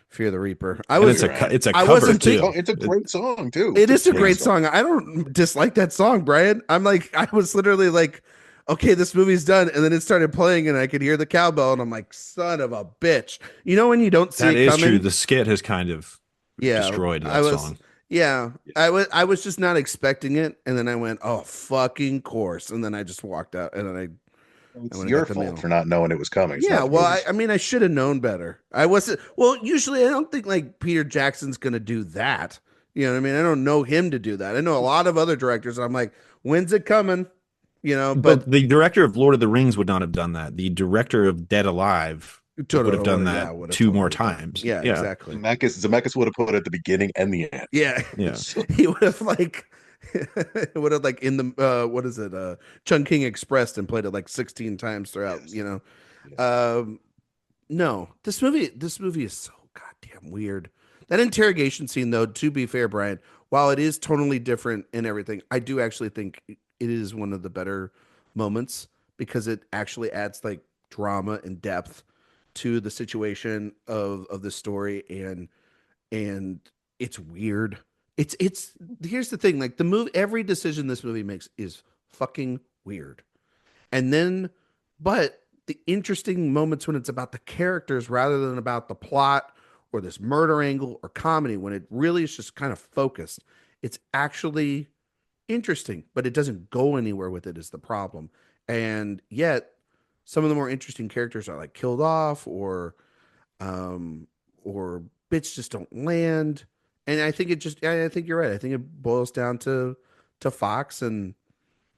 Fear the Reaper. And it's a I cover wasn't too. Oh, it's a great song too. It It's is a great song. I don't dislike that song, Brian. I'm like, I was literally like, okay, this movie's done, and then it started playing, and I could hear the cowbell, and I'm like, son of a bitch. You know when you don't see That it is coming? true. The skit has kind of Yeah, destroyed I that was. song. Yeah, I was just not expecting it, and then I went, "Oh, fucking course!" And then I just walked out, and then I It's went and your got the fault meal. for not knowing it was coming. It's Yeah, not the well, movie's I fault. mean, I should have known better. I wasn't. Well, usually I don't think like Peter Jackson's gonna do that. You know what I mean? I don't know him to do that. I know a lot of other directors. I'm like, when's it coming? You know, But but the director of Lord of the Rings would not have done that. The director of Dead Alive would have done totally, yeah, that would have two more totally done. times. Yeah, Yeah. exactly. Zemeckis would have put it at the beginning and the end. Yeah, Yeah. he would have like, would have like in the what is it, Chungking Express, and played it like 16 times throughout. Yes. You know, Yes. no, this movie is so goddamn weird. That interrogation scene, though, to be fair, Brian, while it is totally different and everything, I do actually think it is one of the better moments because it actually adds like drama and depth to the situation of the story, and it's weird. It's here's the thing, like the movie, every decision this movie makes is fucking weird. And then, but the interesting moments when it's about the characters rather than about the plot or this murder angle or comedy, when it really is just kind of focused, it's actually interesting, but it doesn't go anywhere with it, is the problem. And yet, some of the more interesting characters are like killed off, um, or bits just don't land. And I think it just, I think you're right. I think it boils down to Fox and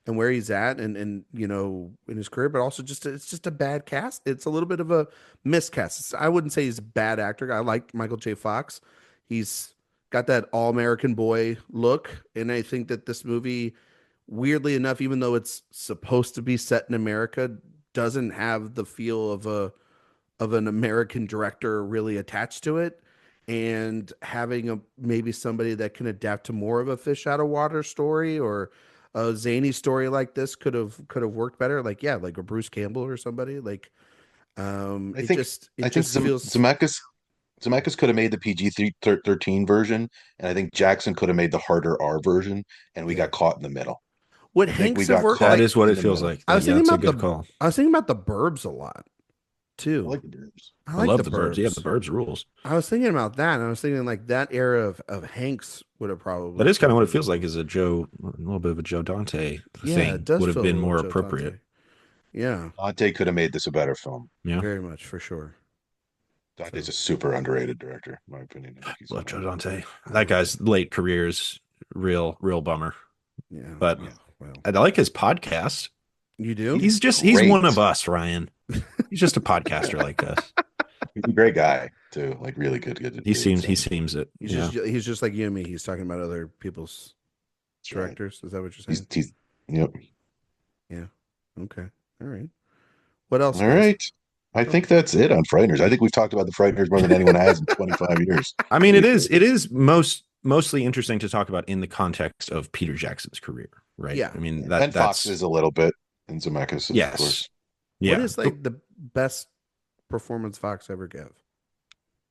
where he's at and you know in his career, but also just it's just a bad cast. It's a little bit of a miscast. I wouldn't say he's a bad actor. I like Michael J. Fox. He's got that all American boy look, and I think that this movie, weirdly enough, even though it's supposed to be set in America, doesn't have the feel of an American director really attached to it. And having a maybe somebody that can adapt to more of a fish out of water story or a zany story like this could have worked better. Like, yeah, like a Bruce Campbell or somebody. Like, I it think just I it think just feels. Zemeckis could have made the PG-13 version, and I think Jackson could have made the harder R version, and we Yeah. got caught in the middle. Would I think we Hanks have got worked? That caught Like, is what in it the feels middle. like. Yeah, that's a good call. I was thinking about the Burbs a lot I too. like the Burbs. I I like the love the Burbs. Yeah, the Burbs. Burbs rules. I was thinking about that, and I was thinking like that era of Hanks would have That probably is could kind of have what it been. feels like is a little bit of a Joe Dante Yeah, it thing does would have feel a been little more Joe appropriate. Dante. Yeah, Dante could have made this a better film. Yeah. very much for sure. Dante's So a super underrated director, in my opinion. I think he's Love Joe amazing. Dante. I That love guy's it. late career's real bummer. Yeah. But Yeah, Well, I like his podcast. you do? He's one of great. us, Ryan. He's just a podcaster like us. He's a great guy too. Like really good, He good seems he sense. seems it. He's Yeah. just like you and me. He's talking about other people's That's right. directors. Is that what you're He's saying? he's yep. Yeah. Okay. All right. What else, All guys? right. I think that's it on Frighteners. I think we've talked about the Frighteners more than anyone has in 25 years. I mean, it is mostly interesting to talk about in the context of Peter Jackson's career, right? Yeah. I mean Yeah. And Fox that's is a little bit, and Zemeckis, of yes. course. What Yeah. is like the best performance Fox ever gave?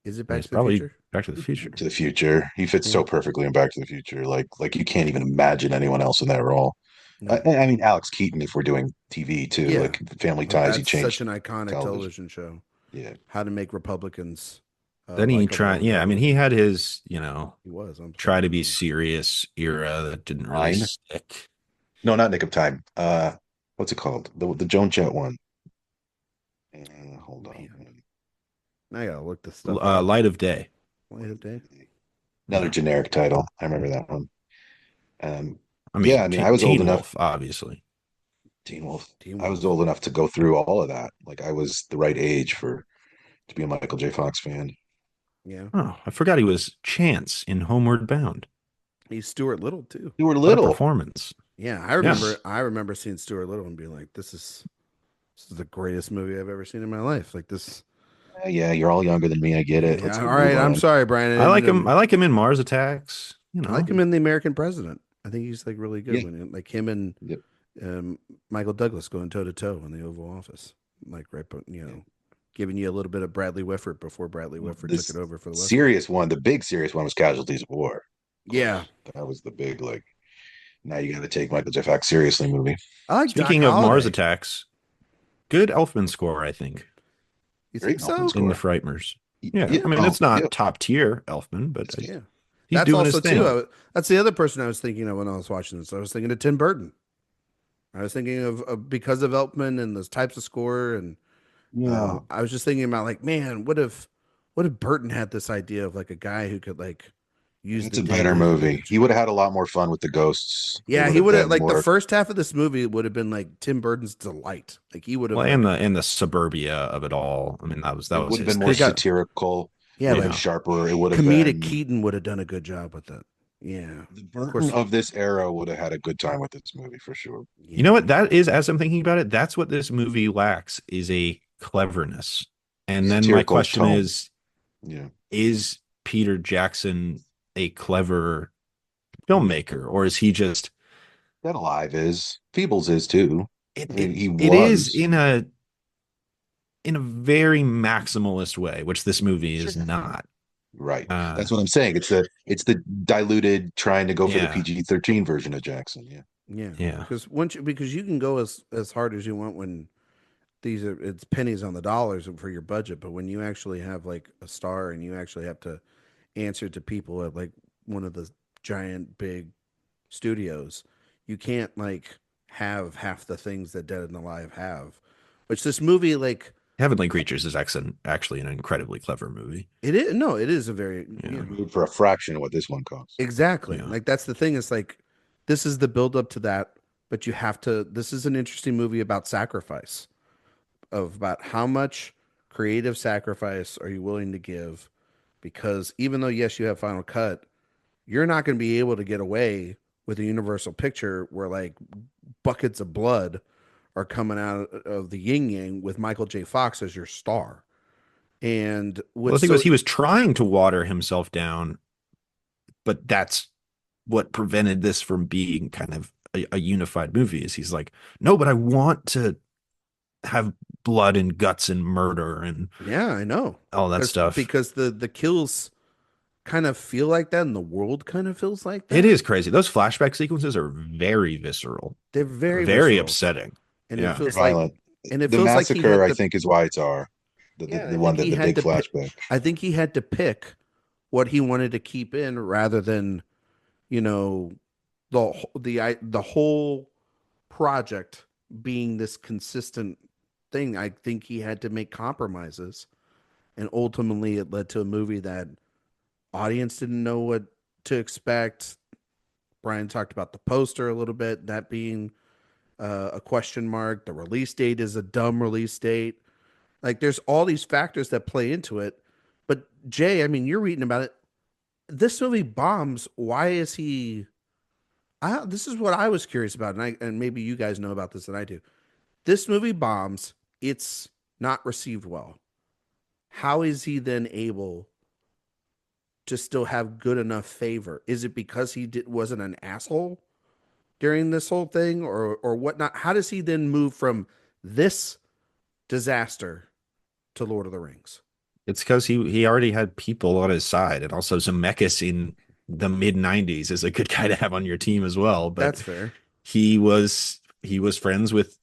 Is it And Back it's to the probably Future? Back to the Future. To the Future. He fits Yeah. so perfectly in Back to the Future. Like you can't even imagine anyone else in that role. No. I mean, Alex Keaton, if we're doing TV too, Yeah. like Family Well, Ties, he that's such changed an iconic television. television show. Yeah. How to make Republicans Then he likable tried, yeah, I mean, he Republicans. had his, He was. I'm try sorry. to be serious era that didn't really Nine. stick. No, not Nick of Time. What's it called? The Joan Jett one. Hold on. Man, I gotta look this stuff up. Light of Day. Light of Day. Another Yeah. generic title. I remember that one. Um, I yeah, mean, I mean, I was old Teen enough. Wolf, obviously. Teen Wolf. Teen I was Wolf. old enough to go through all of that. Like I was the right age for to be a Michael J. Fox fan. Yeah. Oh, I forgot he was Chance in Homeward Bound. He's Stuart Little too. You were What a little. performance. Yeah, Yes. I remember seeing Stuart Little and being like, this is the greatest movie I've ever seen in my life. Like this. Yeah, you're all younger than me. I get it. Yeah. Let's All go right. move I'm on. sorry, Brian. I like him. I like him in Mars Attacks. You I like know, him in The American President. I think he's like really good Yeah. when like him and Yep. Michael Douglas going toe to toe in the Oval Office. Like right, but giving you a little bit of Bradley Whitford before Bradley Whitford took This it over for the West. serious one, the big serious one was Casualties of War. Of Yeah. course. That was the big like. Now you got to take Michael J. Fox seriously movie. I like speaking Doc of Mars Holliday. Attacks, good Elfman score, I think, You Great think so? Elfman in the score. Frighteners. Yeah, Yeah. I mean, Oh, it's not yeah. top tier Elfman, but Yeah. He's That's doing his also too. thing. That's the other person I was thinking of when I was watching this. I was thinking of Tim Burton. I was thinking of because of Elfman and those types of score, and Yeah. I was just thinking about like, man, what if Burton had this idea of like a guy who could like use It's the a day better to his movie. He advantage? would have had a lot more fun with the ghosts. It Yeah, would he have would have been like the more. first half of this movie would have been like Tim Burton's delight. Like he would have Well, like and the suburbia of it all. I mean, that It was would have his been more they thing. got satirical. It yeah would have like been Yeah. sharper. It would have comedic been. Keaton would have done a good job with it. Yeah, The of Burton course. of this era would have had a good time with this movie for sure. You know Yeah, what? That is, as I'm thinking about it, that's what this movie lacks is a cleverness. And then my Satirical question tone. Yeah. is Peter Jackson a clever filmmaker, or is he just Dead Alive is. Feebles is too. it I it, mean, he it is was. in a very maximalist way, which this movie Sure. is not. Right. Uh That's what I'm saying. It's the diluted trying to go for the yeah, PG-13 version of Jackson. Yeah. yeah. yeah. Because you can go as hard as you want when these are it's pennies on the dollars for your budget, but when you actually have like a star and you actually have to answer to people at like one of the giant big studios, you can't like have half the things that Dead and Alive have. Which this movie like Heavenly Creatures is actually an incredibly clever movie. it is no, it is a very Yeah. Made for a fraction of what this one costs. exactly. Yeah. Like that's the thing. It's like this is the build up to that, but you have to. This is an interesting movie about sacrifice, of about how much creative sacrifice are you willing to give, because even though yes, you have Final Cut, you're not going to be able to get away with a Universal picture where like buckets of blood are coming out of the yin yang with Michael J. Fox as your star. And Well, the what's thing was so he was trying to water himself down, but that's what prevented this from being kind of a unified movie. Is he's like, no, but I want to have blood and guts and murder and yeah, I know. all that stuff. Because the kills kind of feel like that and the world kind of feels like It that. is crazy. Those flashback sequences are very visceral, They're very very visceral. upsetting. And it Yeah. Very feels like violent. and it The feels like he massacre, had I to think, is why it's R. yeah, The one that the big flashback. I think he had to pick what he wanted to keep in rather than, you know, the whole project being this consistent thing. I think he had to make compromises, and ultimately it led to a movie that audience didn't know what to expect. Brian talked about the poster a little bit, that being a question mark. The release date is a dumb release date. Like there's all these factors that play into it. But Jay, I mean, you're reading about it. This movie bombs. Why is he? This is what I was curious about, and maybe you guys know about this than I do. This movie bombs. It's not received well. How is he then able to still have good enough favor? Is it because wasn't an asshole during this whole thing, or whatnot? How does he then move from this disaster to Lord of the Rings? It's because he already had people on his side, and also Zemeckis in the mid '90s is a good guy to have on your team as well. But That's fair. he was friends with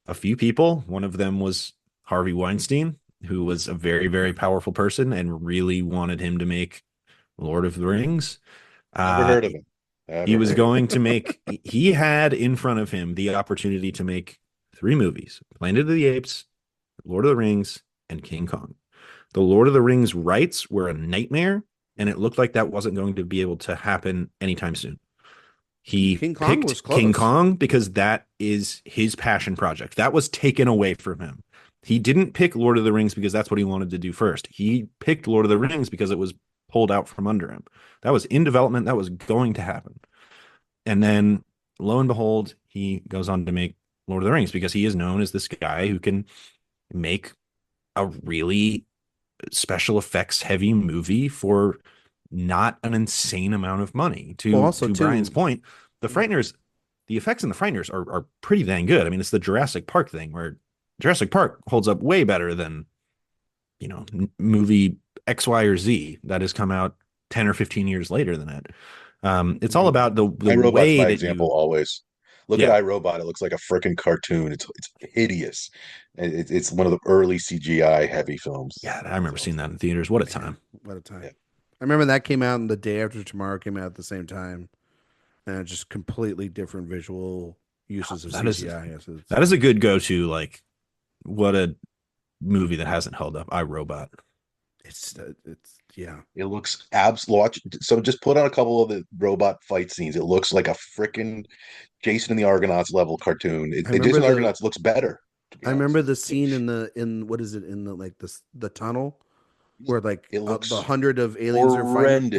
a few people. One of them was Harvey Weinstein, who was a very, very powerful person and really wanted him to make Lord of the Rings. Never heard of him. He Never was heard of him. going to make, he had in front of him the opportunity to make three movies: Planet of the Apes, Lord of the Rings, and King Kong. The Lord of the Rings rights were a nightmare, and it looked like that wasn't going to be able to happen anytime soon. He King Kong was picked close. King Kong because that is his passion project. That was taken away from him. He didn't pick Lord of the Rings because that's what he wanted to do first. He picked Lord of the Rings because it was pulled out from under him. That was in development. That was going to happen. And then lo and behold, he goes on to make Lord of the Rings because he is known as this guy who can make a really special effects heavy movie for not an insane amount of money. Well, also, To too, Brian's point, the Frighteners, the effects in the Frighteners are pretty dang good. I mean, it's the Jurassic Park thing where Jurassic Park holds up way better than, movie X, Y, or Z that has come out 10 or 15 years later than it. It's all about the iRobot's way my that example always. Look yeah. at iRobot. It looks like a freaking cartoon. It's hideous. It's one of the early CGI heavy films. Yeah, I remember seeing that in theaters. What a man, time. what a time. Yeah. I remember that came out and The Day After Tomorrow came out at the same time, and just completely different visual uses of CGI. That is a good go-to. Like, what a movie that hasn't held up. iRobot. It's yeah. It looks absolute. So just put on a couple of the robot fight scenes. It looks like a freaking Jason and the Argonauts level cartoon. I remember Jason and the Argonauts looks better. To be I honest. remember the scene in what is it in the like the tunnel where like It looks the 100 of aliens are fighting.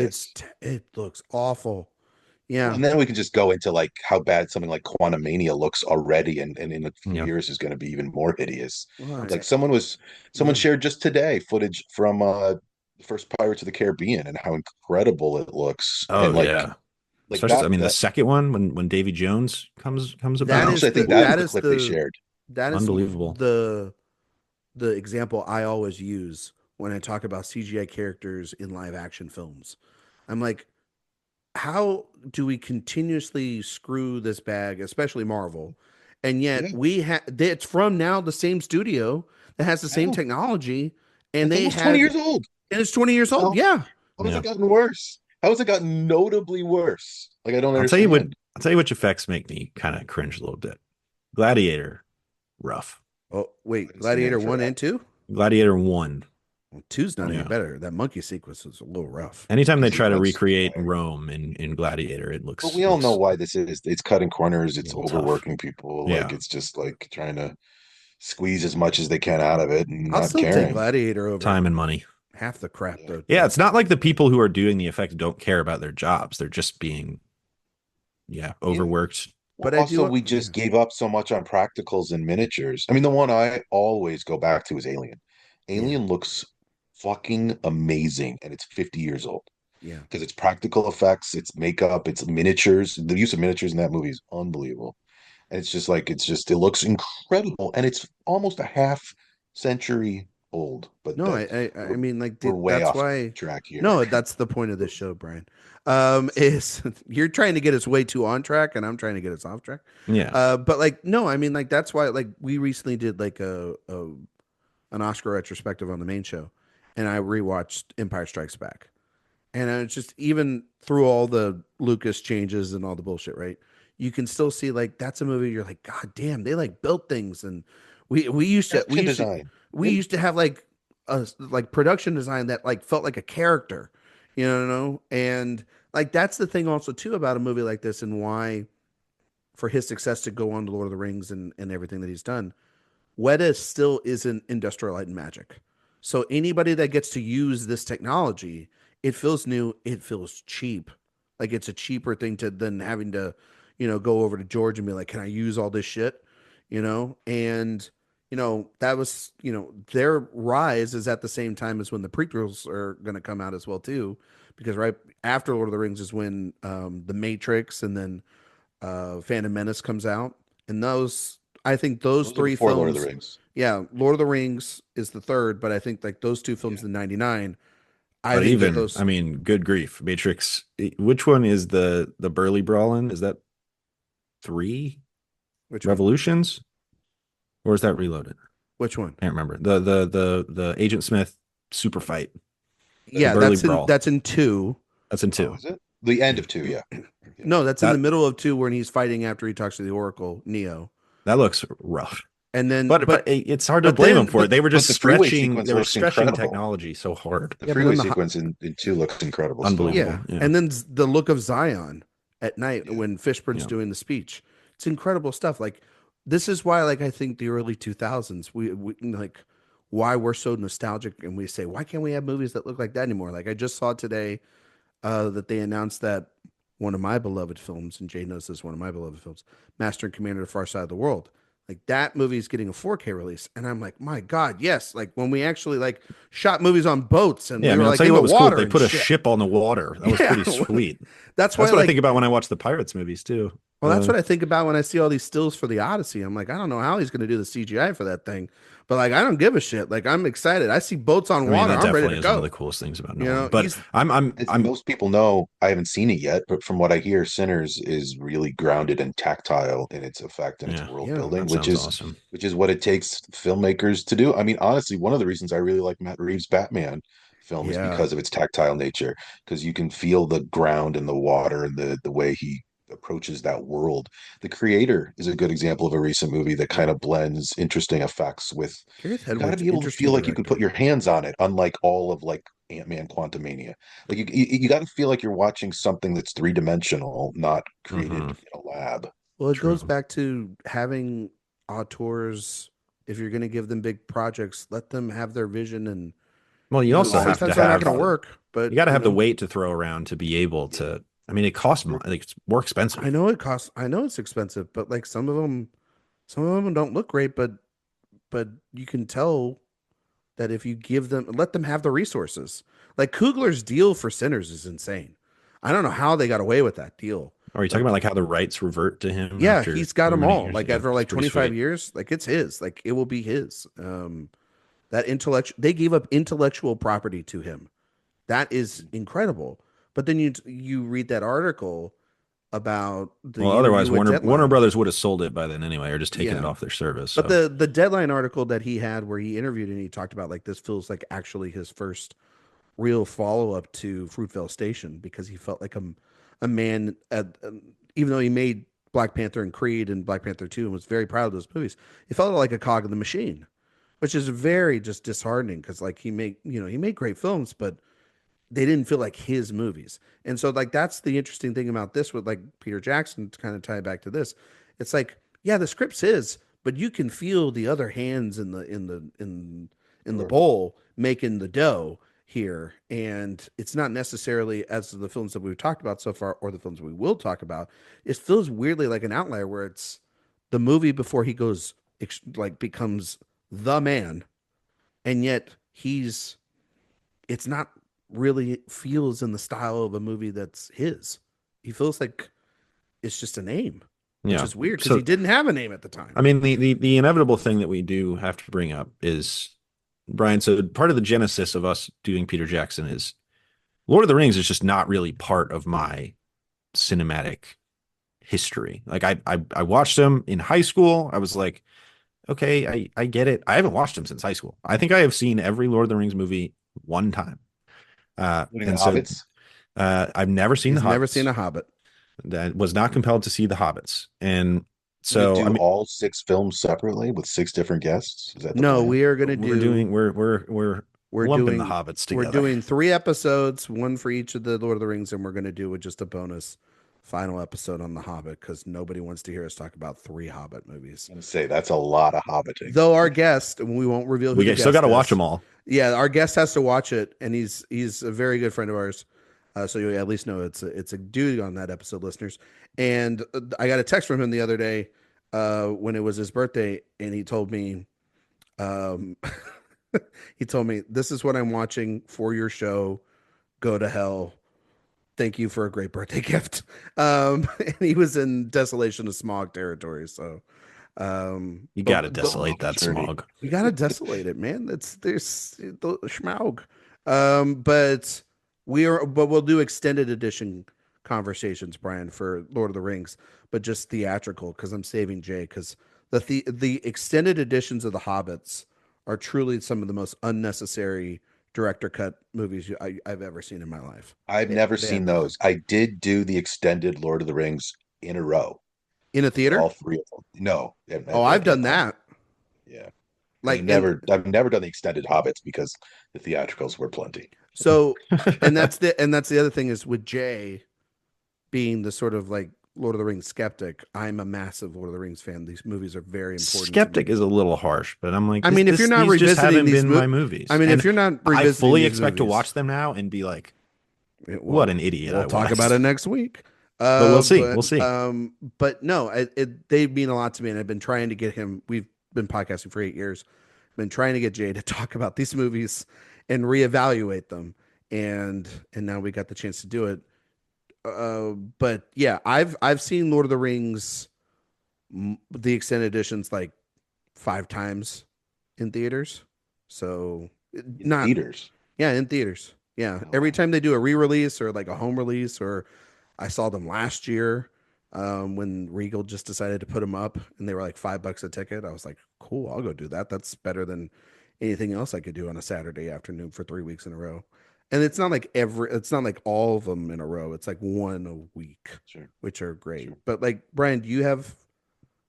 It looks awful. Yeah. And then we can just go into like how bad something like Quantumania looks already, and in a few years is going to be even more hideous. Right. Like someone shared just today footage from the first Pirates of the Caribbean and how incredible it looks. Oh, and like, yeah. like Especially, that, I mean, the second one when Davy Jones comes about. I think that's the clip they shared. That is unbelievable. The example I always use when I talk about CGI characters in live action films. I'm like, how do we continuously screw this bag, especially Marvel? And yet we have it's from now the same studio that has the same technology, and it's 20 years old. And it's 20 years old. Yeah. How has it gotten worse? How has it gotten notably worse? Like, I don't understand. I'll tell you which effects make me kind of cringe a little bit. Gladiator, rough. Oh, wait, Gladiator 1 and 2? Gladiator 1. Well, 2's not any better. That monkey sequence is a little rough. Anytime they try to recreate Rome in Gladiator, it looks. But we all know why this is. It's cutting corners. It's overworking tough. people. Yeah. Like, it's just like trying to squeeze as much as they can out of it and I'll not still caring. take Gladiator over time and money. Half the crap, though. Yeah, it's not like the people who are doing the effects don't care about their jobs. They're just being, overworked. But also, we just gave up so much on practicals and miniatures. I mean, the one I always go back to is Alien. Alien looks fucking amazing, and it's 50 years old. Yeah. Because it's practical effects, it's makeup, it's miniatures. The use of miniatures in that movie is unbelievable. And it looks incredible. And it's almost a half century old. But no, I mean, like, we're way that's off why track here. No, that's the point of this show, Brian. Is you're trying to get us way too on track, and I'm trying to get us off track. Yeah. But like, no, I mean, like, that's why, like, we recently did like an Oscar retrospective on the main show, and I rewatched Empire Strikes Back, and it's just, even through all the Lucas changes and all the bullshit, right? You can still see, like, that's a movie you're like, God damn, they like built things, and we used to have like a production design that like felt like a character, and like that's the thing also too about a movie like this, and why for his success to go on to Lord of the Rings and everything that he's done, Weta still isn't Industrial Light and Magic. So anybody that gets to use this technology, it feels new, it feels cheap. Like it's a cheaper thing than having to, go over to George and be like, can I use all this shit? And that was, their rise is at the same time as when the prequels are going to come out as well too, because right after Lord of the Rings is when The Matrix and then Phantom Menace comes out, and I think those three films. Lord of the Rings. Yeah, Lord of the Rings is the third, but I think like those two films in '99. I mean, good grief, Matrix. Which one is the Burly Brawlin? Is that 3? Which Revolutions? Or is that Reloaded? Which one? I can't remember. The Agent Smith super fight. Yeah, that's in 2. That's in 2. Oh, is it? The end of 2, yeah. No, that's in the middle of 2 when he's fighting after he talks to the Oracle, Neo. That looks rough. And then, but it's hard to blame them for it. They were just stretching. They were stretching technology so hard. The freeway sequence in 2 looks incredible. Unbelievable. Yeah. And then the look of Zion at night when Fishburne's doing the speech. It's incredible stuff. Like, this is why, like, I think the early 2000s, we like, why we're so nostalgic, and we say, why can't we have movies that look like that anymore? Like, I just saw today that they announced that one of my beloved films, and Jay knows this is one of my beloved films, Master and Commander: The Far Side of the World. Like, that movie is getting a 4K release, and I'm like, my God, yes! Like, when we actually like shot movies on boats, and we were like in the water. Cool. They put a ship on the water. That was pretty sweet. That's what I think about when I watch the Pirates movies too. Well, that's what I think about when I see all these stills for the Odyssey. I'm like, I don't know how he's going to do the CGI for that thing, but like, I don't give a shit. Like, I'm excited. I see boats on water. I'm ready to go. One of the coolest things about Nolan. But most people know, I haven't seen it yet, but from what I hear, Sinners is really grounded and tactile in its effect and its world building, which is awesome. Which is what it takes filmmakers to do. I mean, honestly, one of the reasons I really like Matt Reeves' Batman film is Yeah. because of its tactile nature, because you can feel the ground and the water and the way he approaches that world. The Creator is a good example of a recent movie that kind of blends interesting effects with, Gareth you got to Edwards, be able to feel interesting like you can put director. your hands on it, unlike all of like Ant-Man Quantumania. Like you got to feel like you're watching something that's three-dimensional, not created Hmm. in a lab. Well, it goes True. back to having auteurs. If you're going to give them big projects, let them have their vision. And, Well, you you know, also have sometimes to they're not have going to Common. work, but, you got to you have the know, weight to throw around to be able Yeah. to. I mean, it costs money. Like, it's more I expensive. know it costs, I know it's expensive, but like some of them don't look great, but you can tell that if you give them, let them have the resources. Like Coogler's deal for Sinners is insane. I don't know how they got away with that deal. Are you talking Like, about like how the rights revert to him yeah, after he's got so them many all. years? Like Yeah, after it's like pretty 25 sweet. years, like it's his. Like it will be his. That intellectual, they gave up intellectual property to him. That is incredible. But then you read that article about the Well, interview otherwise with Warner Deadline. Brothers would have sold it by then anyway, or just taken it Yeah. off their service. But So the Deadline article that he had where he interviewed and he talked about like this feels like actually his first real follow up to Fruitvale Station because he felt like a man even though he made Black Panther and Creed and Black Panther 2 and was very proud of those movies, he felt like a cog in the machine, which is very just disheartening because like he made great films, but they didn't feel like his movies. And so like that's the interesting thing about this with like Peter Jackson to kind of tie it back to this. It's like, yeah, the script's his, but you can feel the other hands in the Sure. bowl making the dough here. And it's not necessarily as the films that we've talked about so far or the films we will talk about, it feels weirdly like an outlier where it's the movie before he goes like becomes the man, and yet it's not really feels in the style of a movie that's his. He feels like it's just a name, which yeah. is weird because he So didn't have a name at the time. I mean, the inevitable thing that we do have to bring up is Brian. So part of the genesis of us doing Peter Jackson is Lord of the Rings is just not really part of my cinematic history. Like I watched them in high school. I was like, okay, I get it. I haven't watched them since high school. I think I have seen every Lord of the Rings movie one time. Including the And so Hobbits. I've never seen He's the never seen Hobbits. a Hobbit. That was not compelled to see the Hobbits. And Going to so I do mean all six films separately with six different guests. Is that the No, plan? we are gonna we're do doing we're we're lumping the doing Hobbits we're together. doing 3 episodes, one for each of the Lord of the Rings, and we're gonna do just a bonus final episode on the Hobbit because nobody wants to hear us talk about 3 Hobbit movies. I'm going to say that's a lot of hobbiting. Though our guest, and we won't reveal who the Still got guest to watch is. them all. Yeah, our guest has to watch it, and he's a very good friend of ours. So you at least know it's a dude on that episode, listeners. And I got a text from him the other day when it was his birthday, and he told me, um, he told me, "This is what I'm watching for your show. Go to hell. Thank you for a great birthday gift." And he was in Desolation of Smog territory, so You got to but desolate that Journey. smog. you gotta desolate it, man. There's the schmaug. But we'll do extended edition conversations, Brian, for Lord of the Rings, but just theatrical because I'm saving Jay because the extended editions of the Hobbits are truly some of the most unnecessary director cut movies I've ever seen in my life. I've never They seen have those. I did do the extended Lord of the Rings in a row in a for all theater. three of them. No, Oh, I've at done home. that. Yeah. And Like and I've never done the extended Hobbits because the theatricals were plenty. so and that's the other thing is with Jay being the sort of like Lord of the Rings skeptic, I'm a massive Lord of the Rings fan. These movies are very important to me. Skeptic is a little harsh, but I'm like, I mean, if you're not these just revisiting haven't these been my movies. I mean, if And you're not I revisiting fully these expect to movies, watch them now and be like, what well, an idiot we'll I talk about was. it next week. But we'll see. We'll see. But no, they mean a lot to me, and I've been trying to get him. We've been podcasting for 8 years. Been trying to get Jay to talk about these movies and reevaluate them, and now we got the chance to do it. But yeah, I've seen Lord of the Rings, the extended editions, like 5 times in theaters. So In not theaters. yeah, in theaters. Yeah, Oh, every wow. time they do a re-release or like a home release, or I saw them last year when Regal just decided to put them up, and they were like $5 a ticket. I was like, cool, I'll go do that. That's better than anything else I could do on a Saturday afternoon for 3 weeks in a row. And it's not like it's not like all of them in a row. It's like one a week, Sure. which are great. Sure. But like, Brian, do you have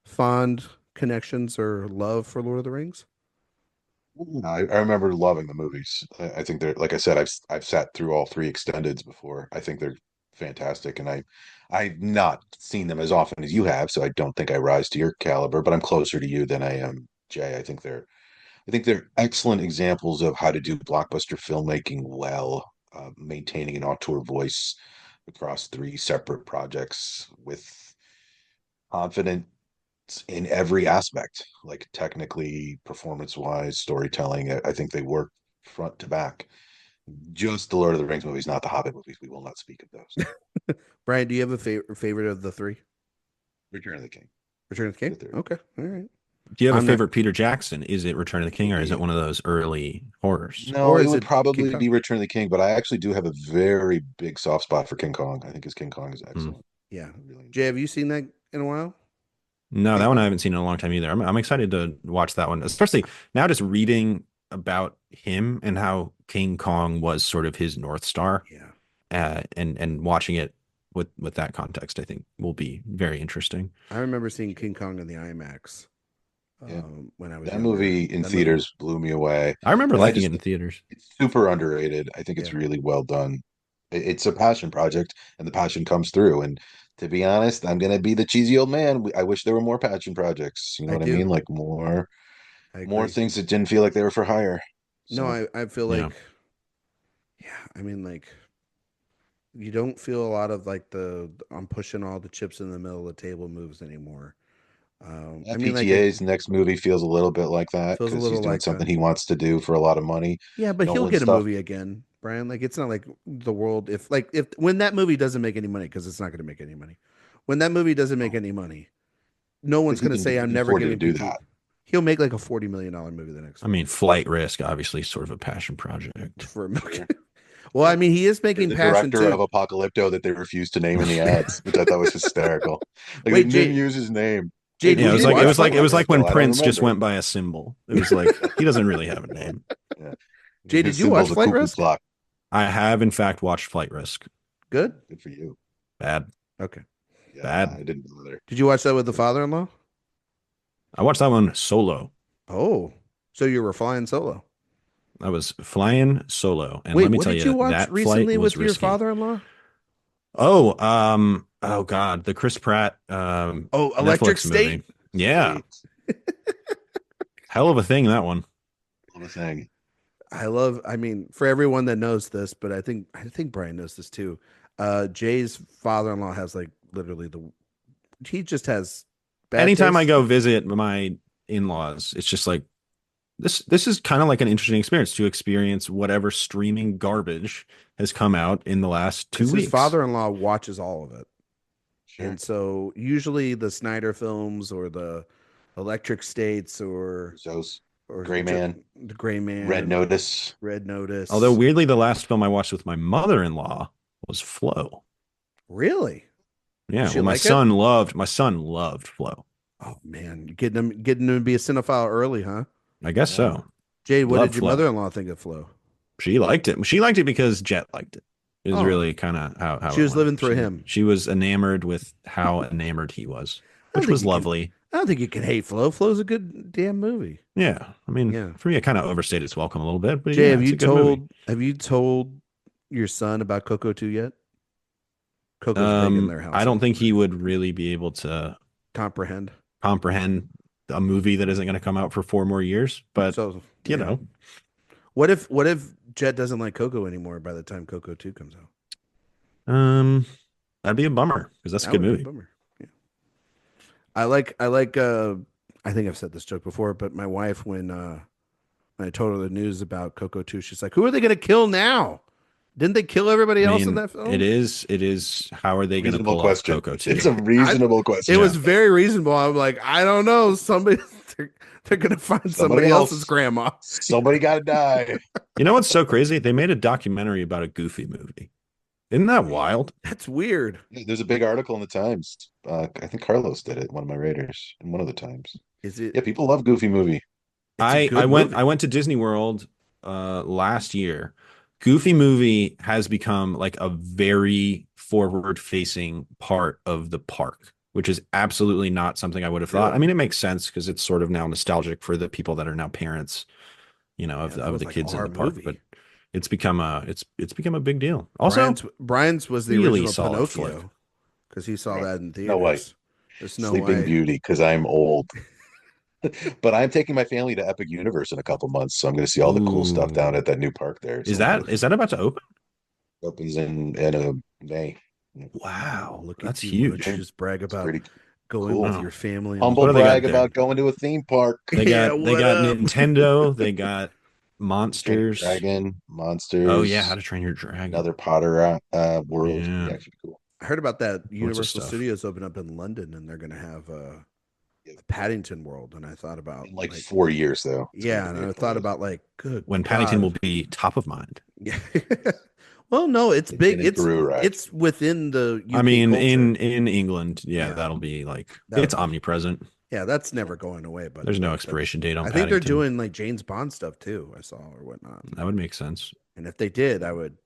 fond connections or love for Lord of the Rings? I remember loving the movies. I think they're, like I said, I've sat through all three extendeds before. I think they're fantastic, and I've not seen them as often as you have, so I don't think I rise to your caliber, but I'm closer to you than I am Jay. I think they're excellent examples of how to do blockbuster filmmaking well, maintaining an auteur voice across three separate projects with confidence in every aspect, like technically, performance-wise, storytelling. I think they work front to back. Just the Lord of the Rings movies, not the Hobbit movies. We will not speak of those. Brian, do you have a favorite of the three? Return of the King. Return of the King? The third. Okay. All right. Do you have I'm a not. favorite Peter Jackson? Is it Return of the King or is it one of those early horrors? No, Or it is would it King probably Kong? be Return of the King, but I actually do have a very big soft spot for King Kong. I think his King Kong is Hmm. excellent. Yeah. I really Jay, enjoy have you seen that in a while? No, King that one I Kong? haven't seen in a long time either. I'm excited to watch that one, especially now just reading about him and how King Kong was sort of his North Star, Yeah. and watching it with that context, I think will be very interesting. I remember seeing King Kong in the IMAX Yeah. when I was That younger. movie in That movie, theaters blew me away. I remember And I liking it just in theaters. It's super underrated. I think it's yeah, really well done. It's a passion project, and the passion comes through. And to be honest, I'm gonna be the cheesy old man. I wish there were more passion projects. You know I what I do. mean? Like I more agree. things that didn't feel like they were for hire. No, So I feel Yeah. like, yeah, I mean, like, you don't feel a lot of like I'm pushing all the chips in the middle of the table moves anymore. I mean, like, it FPTA's next movie feels a little bit like that feels a because he's little doing like that. something he wants to do for a lot of money. Yeah, but he'll Nolan get a stuff. movie again, Brian. Like, it's not like the world, if when that movie doesn't make any money, because it's not going to make any money. When that movie doesn't make any money, no I one's think he going to can say, he I'm can never afford going to to do compete. that. He'll make like a $40 million movie the next I film mean, Flight Risk, obviously, sort of a passion project. for a million. Sure. Well, I Yeah. mean, he is You're making the Passion director of too. Apocalypto that they refused to name in the ads, which I thought was hysterical. Like they Wait, didn't Jay, use his name. Jay, Wait, did who Yeah, you did watch Flight it was Risk? like when Apocalypto? I don't Prince just remember. went by a symbol. It was like he doesn't really have a name. Yeah. Jay, did His you watch symbol's a Flight cuckoo Risk? clock. I have in fact watched Flight Risk. Good. Good for you. Bad, Okay. Yeah, bad. I didn't bother. Did you watch that with the father-in-law? I watched that one solo. Oh, so you were flying solo. I was flying solo, and Wait, let me what tell did you you, watch that flight recently was with your risky. father-in-law? Oh God, the Chris Pratt Oh, Electric Netflix movie. State. Yeah, State. hell of a thing that one. Love a thing. I mean, for everyone that knows this, but I think Brian knows this too. Jay's father-in-law has like literally he just has bad Anytime I taste. go visit my in-laws, it's just like this is kind of like an interesting experience to experience whatever streaming garbage has come out in the last two Because his weeks. father-in-law watches all of it. Sure. And so usually the Snyder films or the Electric States Zo's or Gray Man, the Gray Red Man, Notice. Red Although Notice. weirdly, the last film I watched with my mother-in-law was Flow. Really? Did Yeah, she well, like it? my son loved Flow. Oh man, you're getting him to be a cinephile early, huh? I guess Yeah. so. Jade, what Loved did your Flow. mother-in-law think of Flo? She liked it. She liked it because Jet liked it. It was Oh, really kind of how she it was went. living through him. She was enamored with how enamored he was, I don't which think was you can. lovely. I don't think you can hate Flo. Flo's a good damn movie. Yeah, I mean, Yeah. for me, it kind of overstayed its welcome a little bit, but Jay, yeah, it's a good movie. have you told your son about Coco 2 yet? Coco's big in their I don't household. think he would really be able to Comprehend. comprehend a movie that isn't going to come out for 4 more years. But So you yeah. know, What if Jet doesn't like Coco anymore by the time Coco 2 comes out? that'd be a bummer because that's a That good would be a movie. bummer. Yeah. I think I've said this joke before, but my wife when I told her the news about Coco 2, she's like, "Who are they going to kill now? Didn't they kill everybody I else in mean, that film?" it is. How are they going to Reasonable pull off question. Coco It's 2? a reasonable It question. was very reasonable. I'm like, I don't know. They're going to find Somebody somebody else's else. grandma. Somebody got to die. You know what's so crazy? They made a documentary about a Goofy movie. Isn't that wild? That's weird. There's a big article in the Times. I think Carlos did it, one of my Raiders, in one of the Times. Is it? Yeah, people love Goofy movie. It's a I good went movie. I went to Disney World last year Goofy Movie has become like a very forward-facing part of the park, which is absolutely not something I would have thought. Really? I mean, it makes sense because it's sort of now nostalgic for the people that are now parents, of that was the like kids in our the park. movie. But it's become a big deal. Also, Brian's was the really original solid flick. Pinocchio because he saw that in No way. theaters. There's no Sleeping way. Beauty, because I'm old. But I'm taking my family to Epic Universe in a couple months, so I'm going to see all the cool stuff down at that new park there. Is So that about to open? opens in May. Wow, Look that's at you, huge. Butch. Just brag It's about pretty going cool. with your family. Humble What do they got brag there? about going to a theme park. They got Yeah, what up? Nintendo, they got Train Your Monsters. Dragon, Monsters. Oh yeah, How to Train Your Dragon. Another Potter world. Yeah. Yeah, should be cool. I heard about that of Universal stuff. Studios open up in London, and they're going to have a Paddington World. And I thought about In like 4 years, though. It's yeah, gonna and be I thought about like, good When Paddington God. will be top of mind. Yeah. Well, no, it's It's big. getting Peru right. It's within the UK I mean, culture. in England, Yeah. that'll be like That'll it's be- omnipresent. Yeah, that's never going away. But There's no expiration date on. I think they're Paddington. doing like James Bond stuff too. I saw or whatnot. That would make sense. And if they did, I would.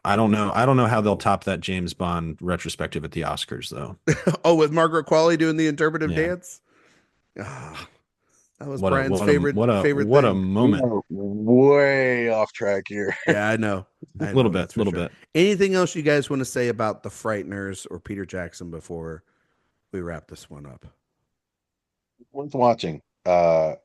I don't know. I don't know how they'll top that James Bond retrospective at the Oscars, though. Oh, with Margaret Qualley doing the interpretive Yeah. dance. Ah, that was What a- Brian's what a- favorite what a favorite what a thing. moment. We are way off track here. Yeah, I know. A little bit. Anything else you guys want to say about the Frighteners or Peter Jackson before we wrap this one up? Worth watching. I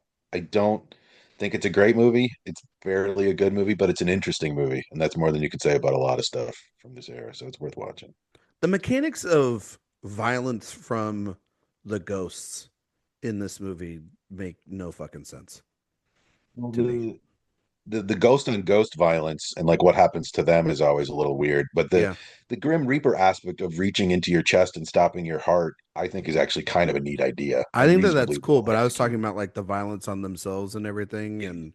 don't think it's a great movie. It's barely a good movie, but it's an interesting movie, and that's more than you could say about a lot of stuff from this era. So it's worth watching. The mechanics of violence from the ghosts in this movie make no fucking sense. To me. The ghost on ghost violence and like what happens to them is always a little weird. But Yeah. the Grim Reaper aspect of reaching into your chest and stopping your heart, I think is actually kind of a neat idea. I think that's Reasonably cool, well but I was talking executed. about like the violence on themselves and everything, Yeah. and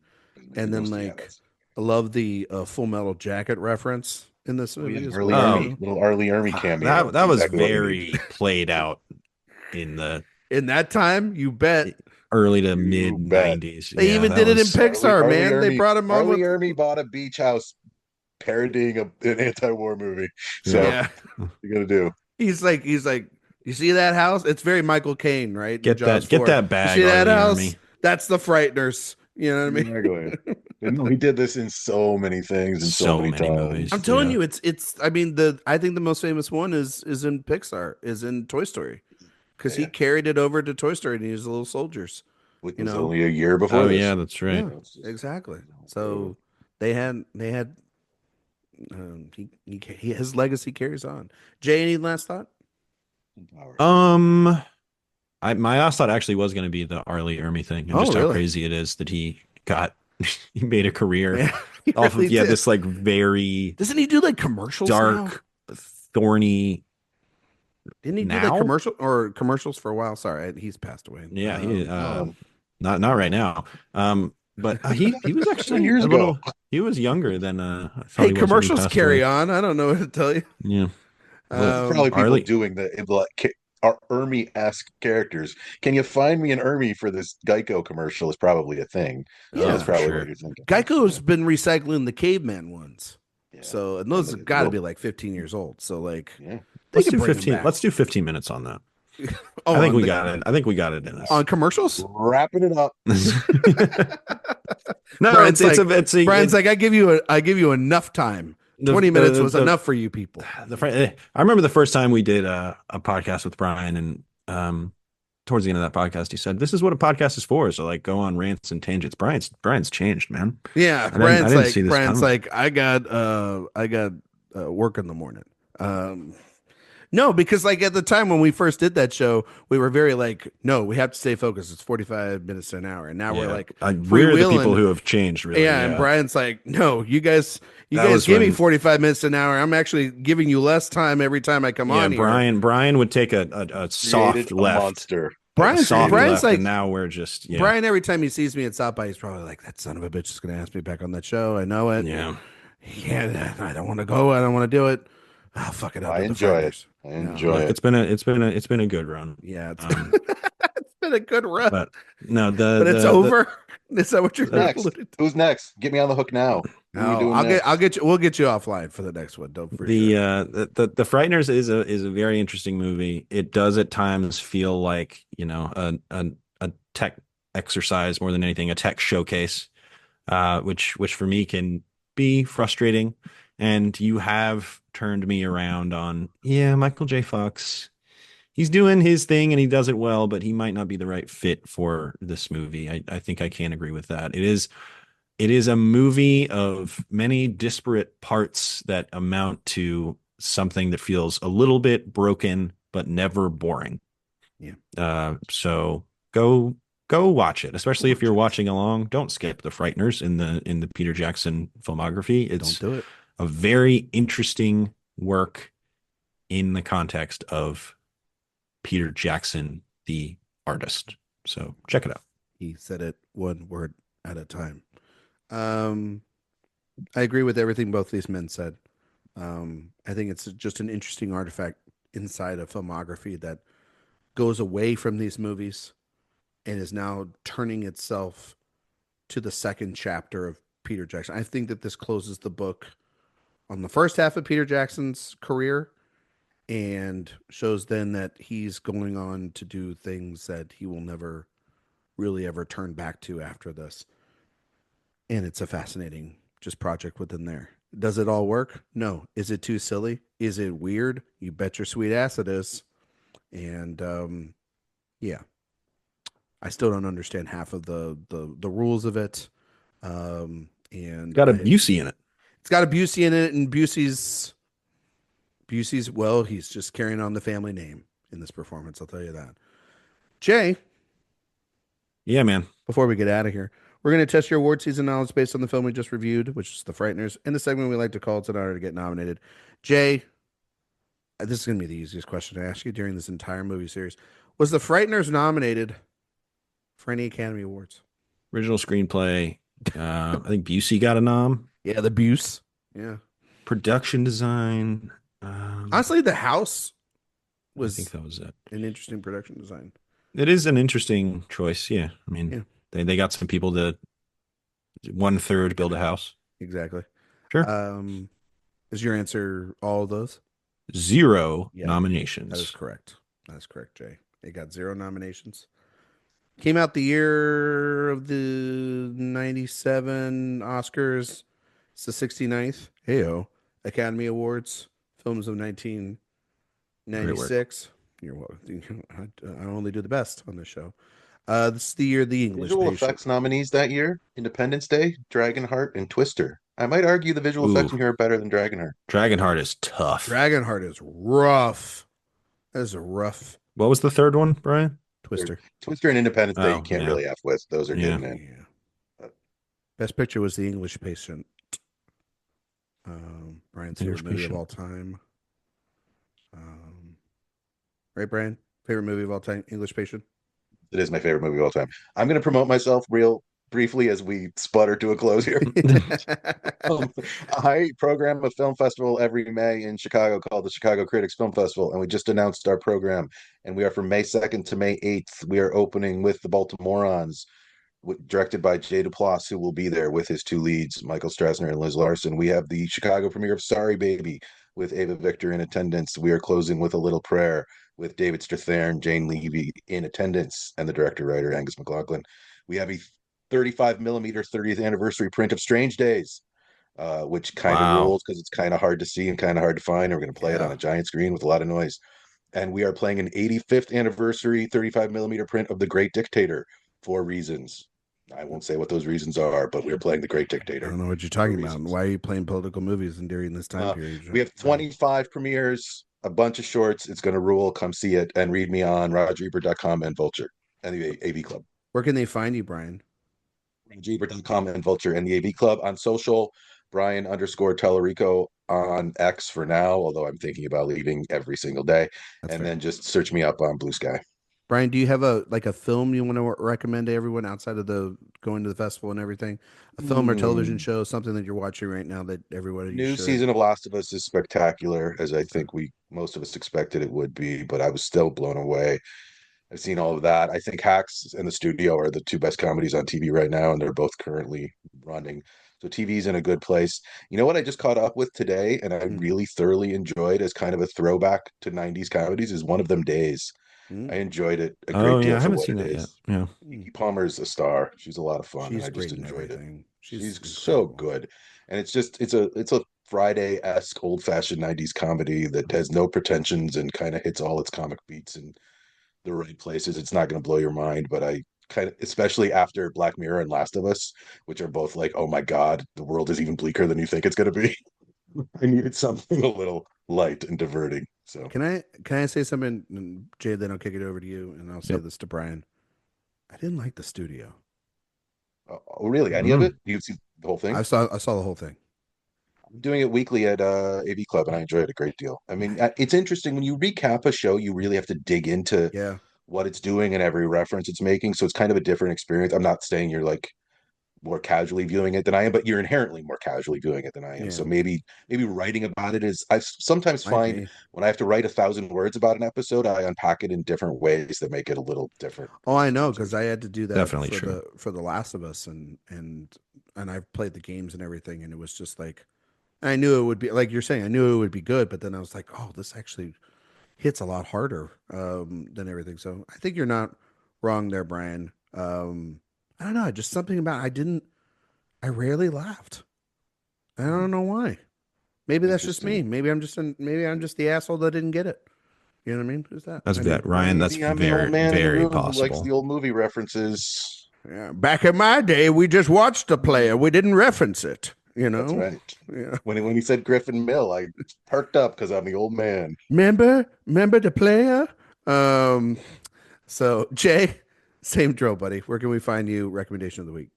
The then ghost, like I love the Full Metal Jacket reference in this movie as Arlie well. Ermy, little Arlie Ermy cameo. That was Exactly what we very need. played out in the In that time, you bet. early to You mid bet. 90s. They even that did it in was- Pixar, Arlie man. They Ermy- brought him on Arlie with Ermy bought a beach house parodying an anti-war movie. So yeah. you got to do. He's like, you see that house? It's very Michael Caine, right? in Get Jaws that 4. bag. You see that Arlie house? Ermy. That's the Frighteners. You know what I mean? Exactly. And no, he did this in so many things and so, So many many times. movies. I'm telling Yeah. you, it's. I mean, I think the most famous one is in Pixar, is in Toy Story, because he Yeah. carried it over to Toy Story and he was little soldiers. Which You was know? only a year before. Oh this. yeah, that's right. Yeah, exactly. So they had his legacy carries on. Jay, any last thought? My last thought actually was going to be the Arlie Ermy thing, and Oh, just how really? crazy it is that he made a career Yeah, he off really of did. this like very Doesn't he do like commercials now? dark, thorny. Didn't he do now? like commercials for a while? Sorry, he's passed away. Yeah, Um, not right now. But he was actually 10 years a little. ago. He was younger than I thought. hey, he was when he commercials passed carry away. on. I don't know what to tell you. Yeah, Probably people Arlie- doing our Ermy-esque characters. Can you find me an Ermy for this Geico commercial? Is probably a thing. Yeah, That's for probably sure. what you're thinking. Geico's been recycling the caveman ones. Yeah. So, and those Yeah, have got to well- be like 15 years old. So, like, Yeah. they let's can do bring 15. them back. Let's do 15 minutes on that. Oh, I think on we the- got it. I think we got it in us. on commercials. Wrapping it up. No, Brian's it's a Brian's like, I give you enough time. 20 minutes was enough for you people. I remember the first time we did a podcast with Brian, and towards the end of that podcast, he said, "This is what a podcast is for." So like, go on rants and tangents. Brian's changed, man. Yeah, I Brian's didn't see this Brian's coming. like, I got work in the morning. No, because like at the time when we first did that show, we were very like, no, we have to stay focused. It's 45 minutes to an hour, and now we're like, we're the freewheeling. people who have changed, really. yeah. And Brian's like, no, you guys That was give me when- 45 minutes to an hour. I'm actually giving you less time every time I come Yeah, on here. Brian would take a soft Created a left. monster. Brian's Soft Brian's left, like, and now we're just Brian, every time he sees me at South by, he's probably like, that son of a bitch is going to ask me back on that show. I know it. Yeah. Yeah, I don't want to go. I don't want to do it. Oh, fuck it up. I with the enjoy it. Frighteners. I enjoy Look, it. it's been a good run. Yeah, it's, Um, it's been a good run, But no, but it's over. Is that what you're Next, alluding to? who's next? Get me on the hook now. Who are we No, doing next? I'll get you. We'll get you offline for the next one. Don't for The sure. the Frighteners is a very interesting movie. It does at times feel like, a tech exercise more than anything, a tech showcase, which for me can be frustrating. And you have turned me around on, yeah, Michael J. Fox. He's doing his thing and he does it well, but he might not be the right fit for this movie. I think I can agree with that. It is a movie of many disparate parts that amount to something that feels a little bit broken, but never boring. Yeah. So go watch it, especially if you're watching along. Don't skip The Frighteners in the Peter Jackson filmography. Don't It's do it. a very interesting work in the context of Peter Jackson, the artist. So check it out. He said it one word at a time. I agree with everything both these men said. I think it's just an interesting artifact inside of filmography that goes away from these movies and is now turning itself to the second chapter of Peter Jackson. I think that this closes the book on the first half of Peter Jackson's career and shows then that he's going on to do things that he will never really ever turn back to after this. And it's a fascinating just project within there. Does it all work? No. Is it too silly? Is it weird? You bet your sweet ass it is. And yeah, I still don't understand half of the rules of it. And Got a Busey in it. It's got a Busey in it, and Busey's well, he's just carrying on the family name in this performance. I'll tell you that. Jay, Yeah, man. before we get out of here, we're going to test your award season knowledge based on the film we just reviewed, which is The Frighteners, and the segment we like to call It's an Honor to Get Nominated. Jay, this is going to be the easiest question to ask you during this entire movie series. Was The Frighteners nominated for any Academy Awards? Original screenplay. I think Busey got a nom. Yeah, the Buse. Yeah. Production design. Honestly, the house I was think that was it. an interesting production design. It is an interesting choice. Yeah. I mean, Yeah. they got some people to 1/3 build a house. Exactly. Sure. Is your answer all of those? 0 Yeah, nominations. That is correct. That is correct, Jay. It got 0 nominations. Came out the year of the 97 Oscars. It's the 69th. Heyo. Academy Awards. Films of 1996. You're welcome. I only do the best on this show. This is the year of the English Visual Patient. effects nominees that year: Independence Day, Dragonheart, and Twister. I might argue the visual effects in here are better than Dragonheart. Dragonheart is tough. Dragonheart is rough. That is a rough What was the third one, Brian? Twister. Twister and Independence Day, Oh, you can't yeah. really F with. Those are Yeah. getting in. Yeah. Best picture was The English Patient. Brian's English favorite movie Patient. of all time. Right, Brian? Favorite movie of all time? English Patient. It is my favorite movie of all time. I'm going to promote myself real briefly as we sputter to a close here. I program a film festival every May in Chicago called the Chicago Critics Film Festival, and we just announced our program. And we are from May 2nd to May 8th. We are opening with The Baltimoreans, directed by Jay Duplass, who will be there with his two leads, Michael Strassner and Liz Larson. We have the Chicago premiere of Sorry Baby with Ava Victor in attendance. We are closing with A Little Prayer with David Strathairn, Jane Levy in attendance, and the director-writer Angus McLaughlin. We have a 35 millimeter 30th anniversary print of Strange Days, which kind of rules because it's kind of hard to see and kind of hard to find. And we're going to play it on a giant screen with a lot of noise. And we are playing an 85th anniversary 35 millimeter print of The Great Dictator for reasons. I won't say what those reasons are, but we're playing The Great Dictator. I don't know what you're talking about. Why are you playing political movies during this time period? We have 25 premieres, a bunch of shorts. It's going to rule. Come see it and read me on rogerebert.com and Vulture and the AV Club. Where can they find you, Brian? rogerebert.com and Vulture and the AV Club on social. Brian_Tallerico on X for now, although I'm thinking about leaving every single day. That's and fair. Then just search me up on Blue Sky. Brian, do you have a film you want to recommend to everyone outside of the going to the festival and everything? A film or television show, something that you're watching right now that everyone new season of Last of Us is spectacular, as I think most of us expected it would be, but I was still blown away. I've seen all of that. I think Hacks and The Studio are the two best comedies on TV right now, and they're both currently running. So TV's in a good place. You know what I just caught up with today, and I Mm. really thoroughly enjoyed as kind of a throwback to 90s comedies is One of Them Days. I Mm. enjoyed it a Oh great yeah, deal I for haven't what seen it that yet. is. Yeah. Mm. Keke Palmer's a star. She's a lot of fun, and She's I just great in enjoyed it. everything. She's She's so incredible. good. And it's a Friday-esque old-fashioned 90s comedy that has no pretensions and kind of hits all its comic beats in the right places. It's not going to blow your mind, but I kind of, especially after Black Mirror and Last of Us, which are both like, oh my God, the world is even bleaker than you think it's going to be. I needed something a little light and diverting. So, Can I say something, and Jay? Then I'll kick it over to you, and I'll say Yep. this to Brian. I didn't like The Studio. oh, really? Any of Mm. it? You see the whole thing? I saw the whole thing. I'm doing it weekly at AV Club, and I enjoy it a great deal. I mean, it's interesting when you recap a show, you really have to dig into Yeah, what it's doing and every reference it's making. So it's kind of a different experience. I'm not saying you're like more casually viewing it than I am, but you're inherently more casually viewing it than I am. yeah, So maybe writing about it is I sometimes might find be. when I have to write 1,000 words about an episode, I unpack it in different ways that make it a little different Oh, from I this know because I conversation. had to do that Definitely for true. the Last of Us, and I've played the games and everything, and it was just like I knew it would be like you're saying. I knew it would be good, but then I was like, oh, this actually hits a lot harder than everything. So I think you're not wrong there, Brian. I don't know, just something about I didn't. I rarely laughed. I Hmm, don't know why. Maybe that's just me. interesting. Maybe I'm just the asshole that didn't get it. You know what I mean? Who's that? That's I mean, that Ryan. That's Maybe I'm the old very, man in the very room who likes possible. the old movie references. yeah. Back in my day, we just watched the player. We didn't reference it. You That's know? right. Yeah. When he said Griffin Mill, I perked up because I'm the old man. Remember the player? Um. So Jay, same drill, buddy. Where can we find you? Recommendation of the week.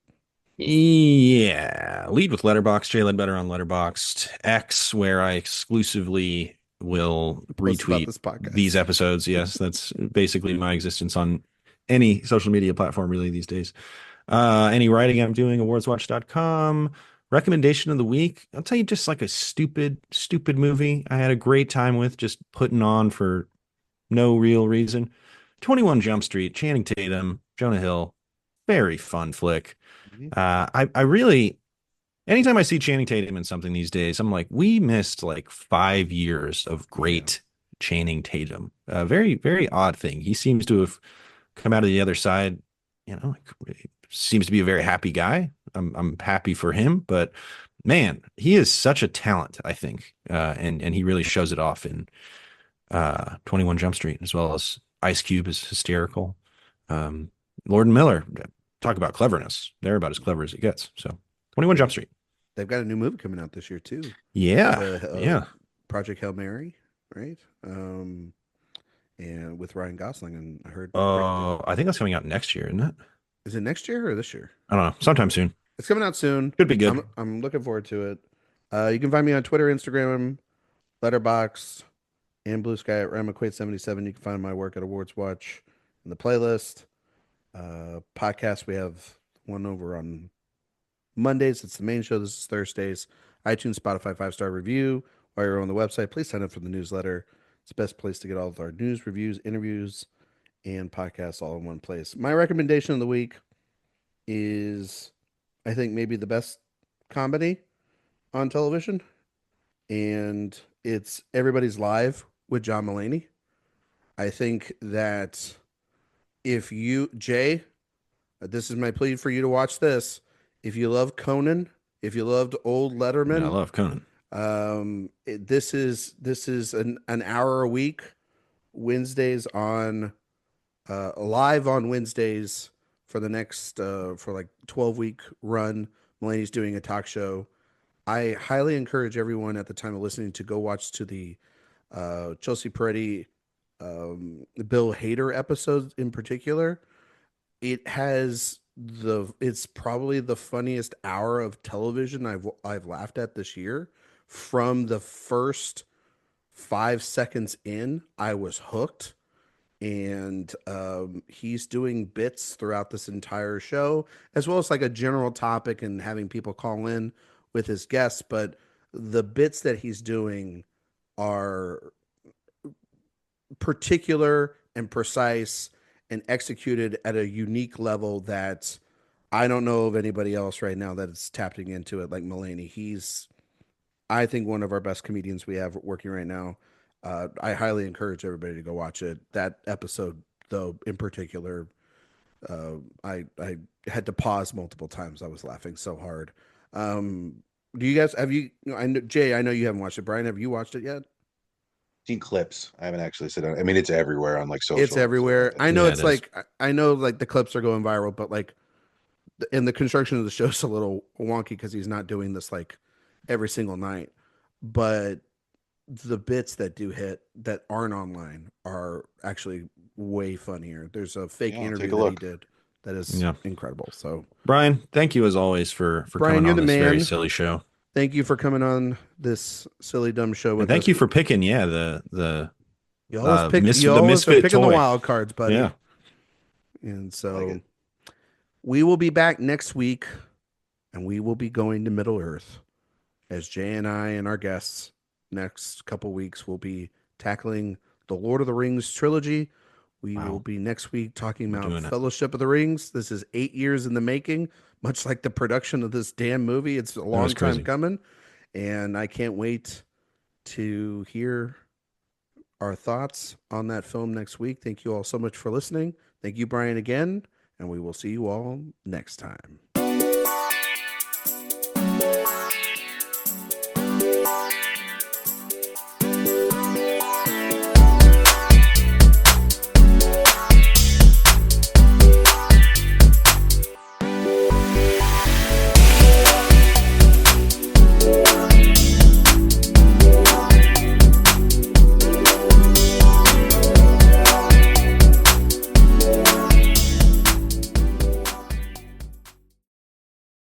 Yeah, lead with Letterboxd, Jay Ledbetter on Letterboxd, X, where I exclusively will Post about retweet this these podcast. episodes. Yes, that's basically my existence on any social media platform really these days. Any writing I'm doing, awardswatch.com. Recommendation of the week. I'll tell you just like a stupid, stupid movie I had a great time with just putting on for no real reason. 21 Jump Street, Channing Tatum, Jonah Hill. Very fun flick. Mhm. I really, anytime I see Channing Tatum in something these days, I'm like, we missed like 5 years of Yeah. great Channing Tatum. A very, very odd thing. He seems to have come out of the other side, like, seems to be a very happy guy. I'm happy for him, but man, he is such a talent, I think. And he really shows it off in 21 Jump Street, as well as Ice Cube is hysterical. Um, Lord and Miller, talk about cleverness. They're about as clever as it gets. So 21 Yeah. Jump Street. They've got a new movie coming out this year too. Yeah. The Yeah. Project Hail Mary, right? And with Ryan Gosling, and I heard great thing. I think that's coming out next year, isn't it? Is it next year or this year? I don't know. Sometime soon. It's coming out soon. Could be good. I'm looking forward to it. You can find me on Twitter, Instagram, Letterbox, and Blue Sky at Ryan McQuade 77. You can find my work at Awards Watch in the playlist. Podcast, we have one over on Mondays. It's the main show. This is Thursdays. iTunes, Spotify, 5-star review. While you're on the website, please sign up for the newsletter. It's the best place to get all of our news, reviews, interviews, and podcasts all in one place. My recommendation of the week is, I think, maybe the best comedy on television, and it's Everybody's Live with John Mulaney. I think that if you, Jay, this is my plea for you to watch this. If you love Conan, if you loved old Yeah, I Letterman, love Conan. this is an hour a week, Wednesdays on live on Wednesdays for the next for like 12-week run. Mulaney's doing a talk show. I highly encourage everyone at the time of listening to go watch to the Chelsea Peretti, Bill Hader episodes in particular. It's probably the funniest hour of television I've laughed at this year. From the first 5 seconds in, I was hooked, and he's doing bits throughout this entire show, as well as like a general topic and having people call in with his guests. But the bits that he's doing are particular and precise, and executed at a unique level that I don't know of anybody else right now that is tapping into it like Mulaney. He's, I think, one of our best comedians we have working right now. I highly encourage everybody to go watch it. That episode, though, in particular, I had to pause multiple times. I was laughing so hard. Do you guys have you? I know, Jay, I know you haven't watched it. Brian, have you watched it yet? Seen clips. I haven't actually sit down. I mean, it's everywhere on like It's social and stuff like everywhere. that I know too. Yeah, it's it is. like I know like the clips are going viral, but like and the construction of the show's a little wonky because he's not doing this like every single night. But the bits that do hit that aren't online are actually way funnier. There's a fake Yeah, I'll take interview a that he look. did that is Yeah. incredible. So, Brian, thank you as always for Brian, coming you're on the this very man. silly show. Thank you for coming on this silly dumb show And with thank us. you for picking, yeah, the You the always are misfit picking the toy. wild cards, buddy. Yeah. And I like so it. we will be back next week and we will be going to Middle Earth as Jay and I and our guests next couple weeks will be tackling the Lord of the Rings trilogy. We will Wow. be next week talking We're about doing it. Fellowship of the Rings. This is 8 years in the making, much like the production of this damn movie. It's a It was long time crazy. coming, and I can't wait to hear our thoughts on that film next week. Thank you all so much for listening. Thank you, Brian, again, and we will see you all next time.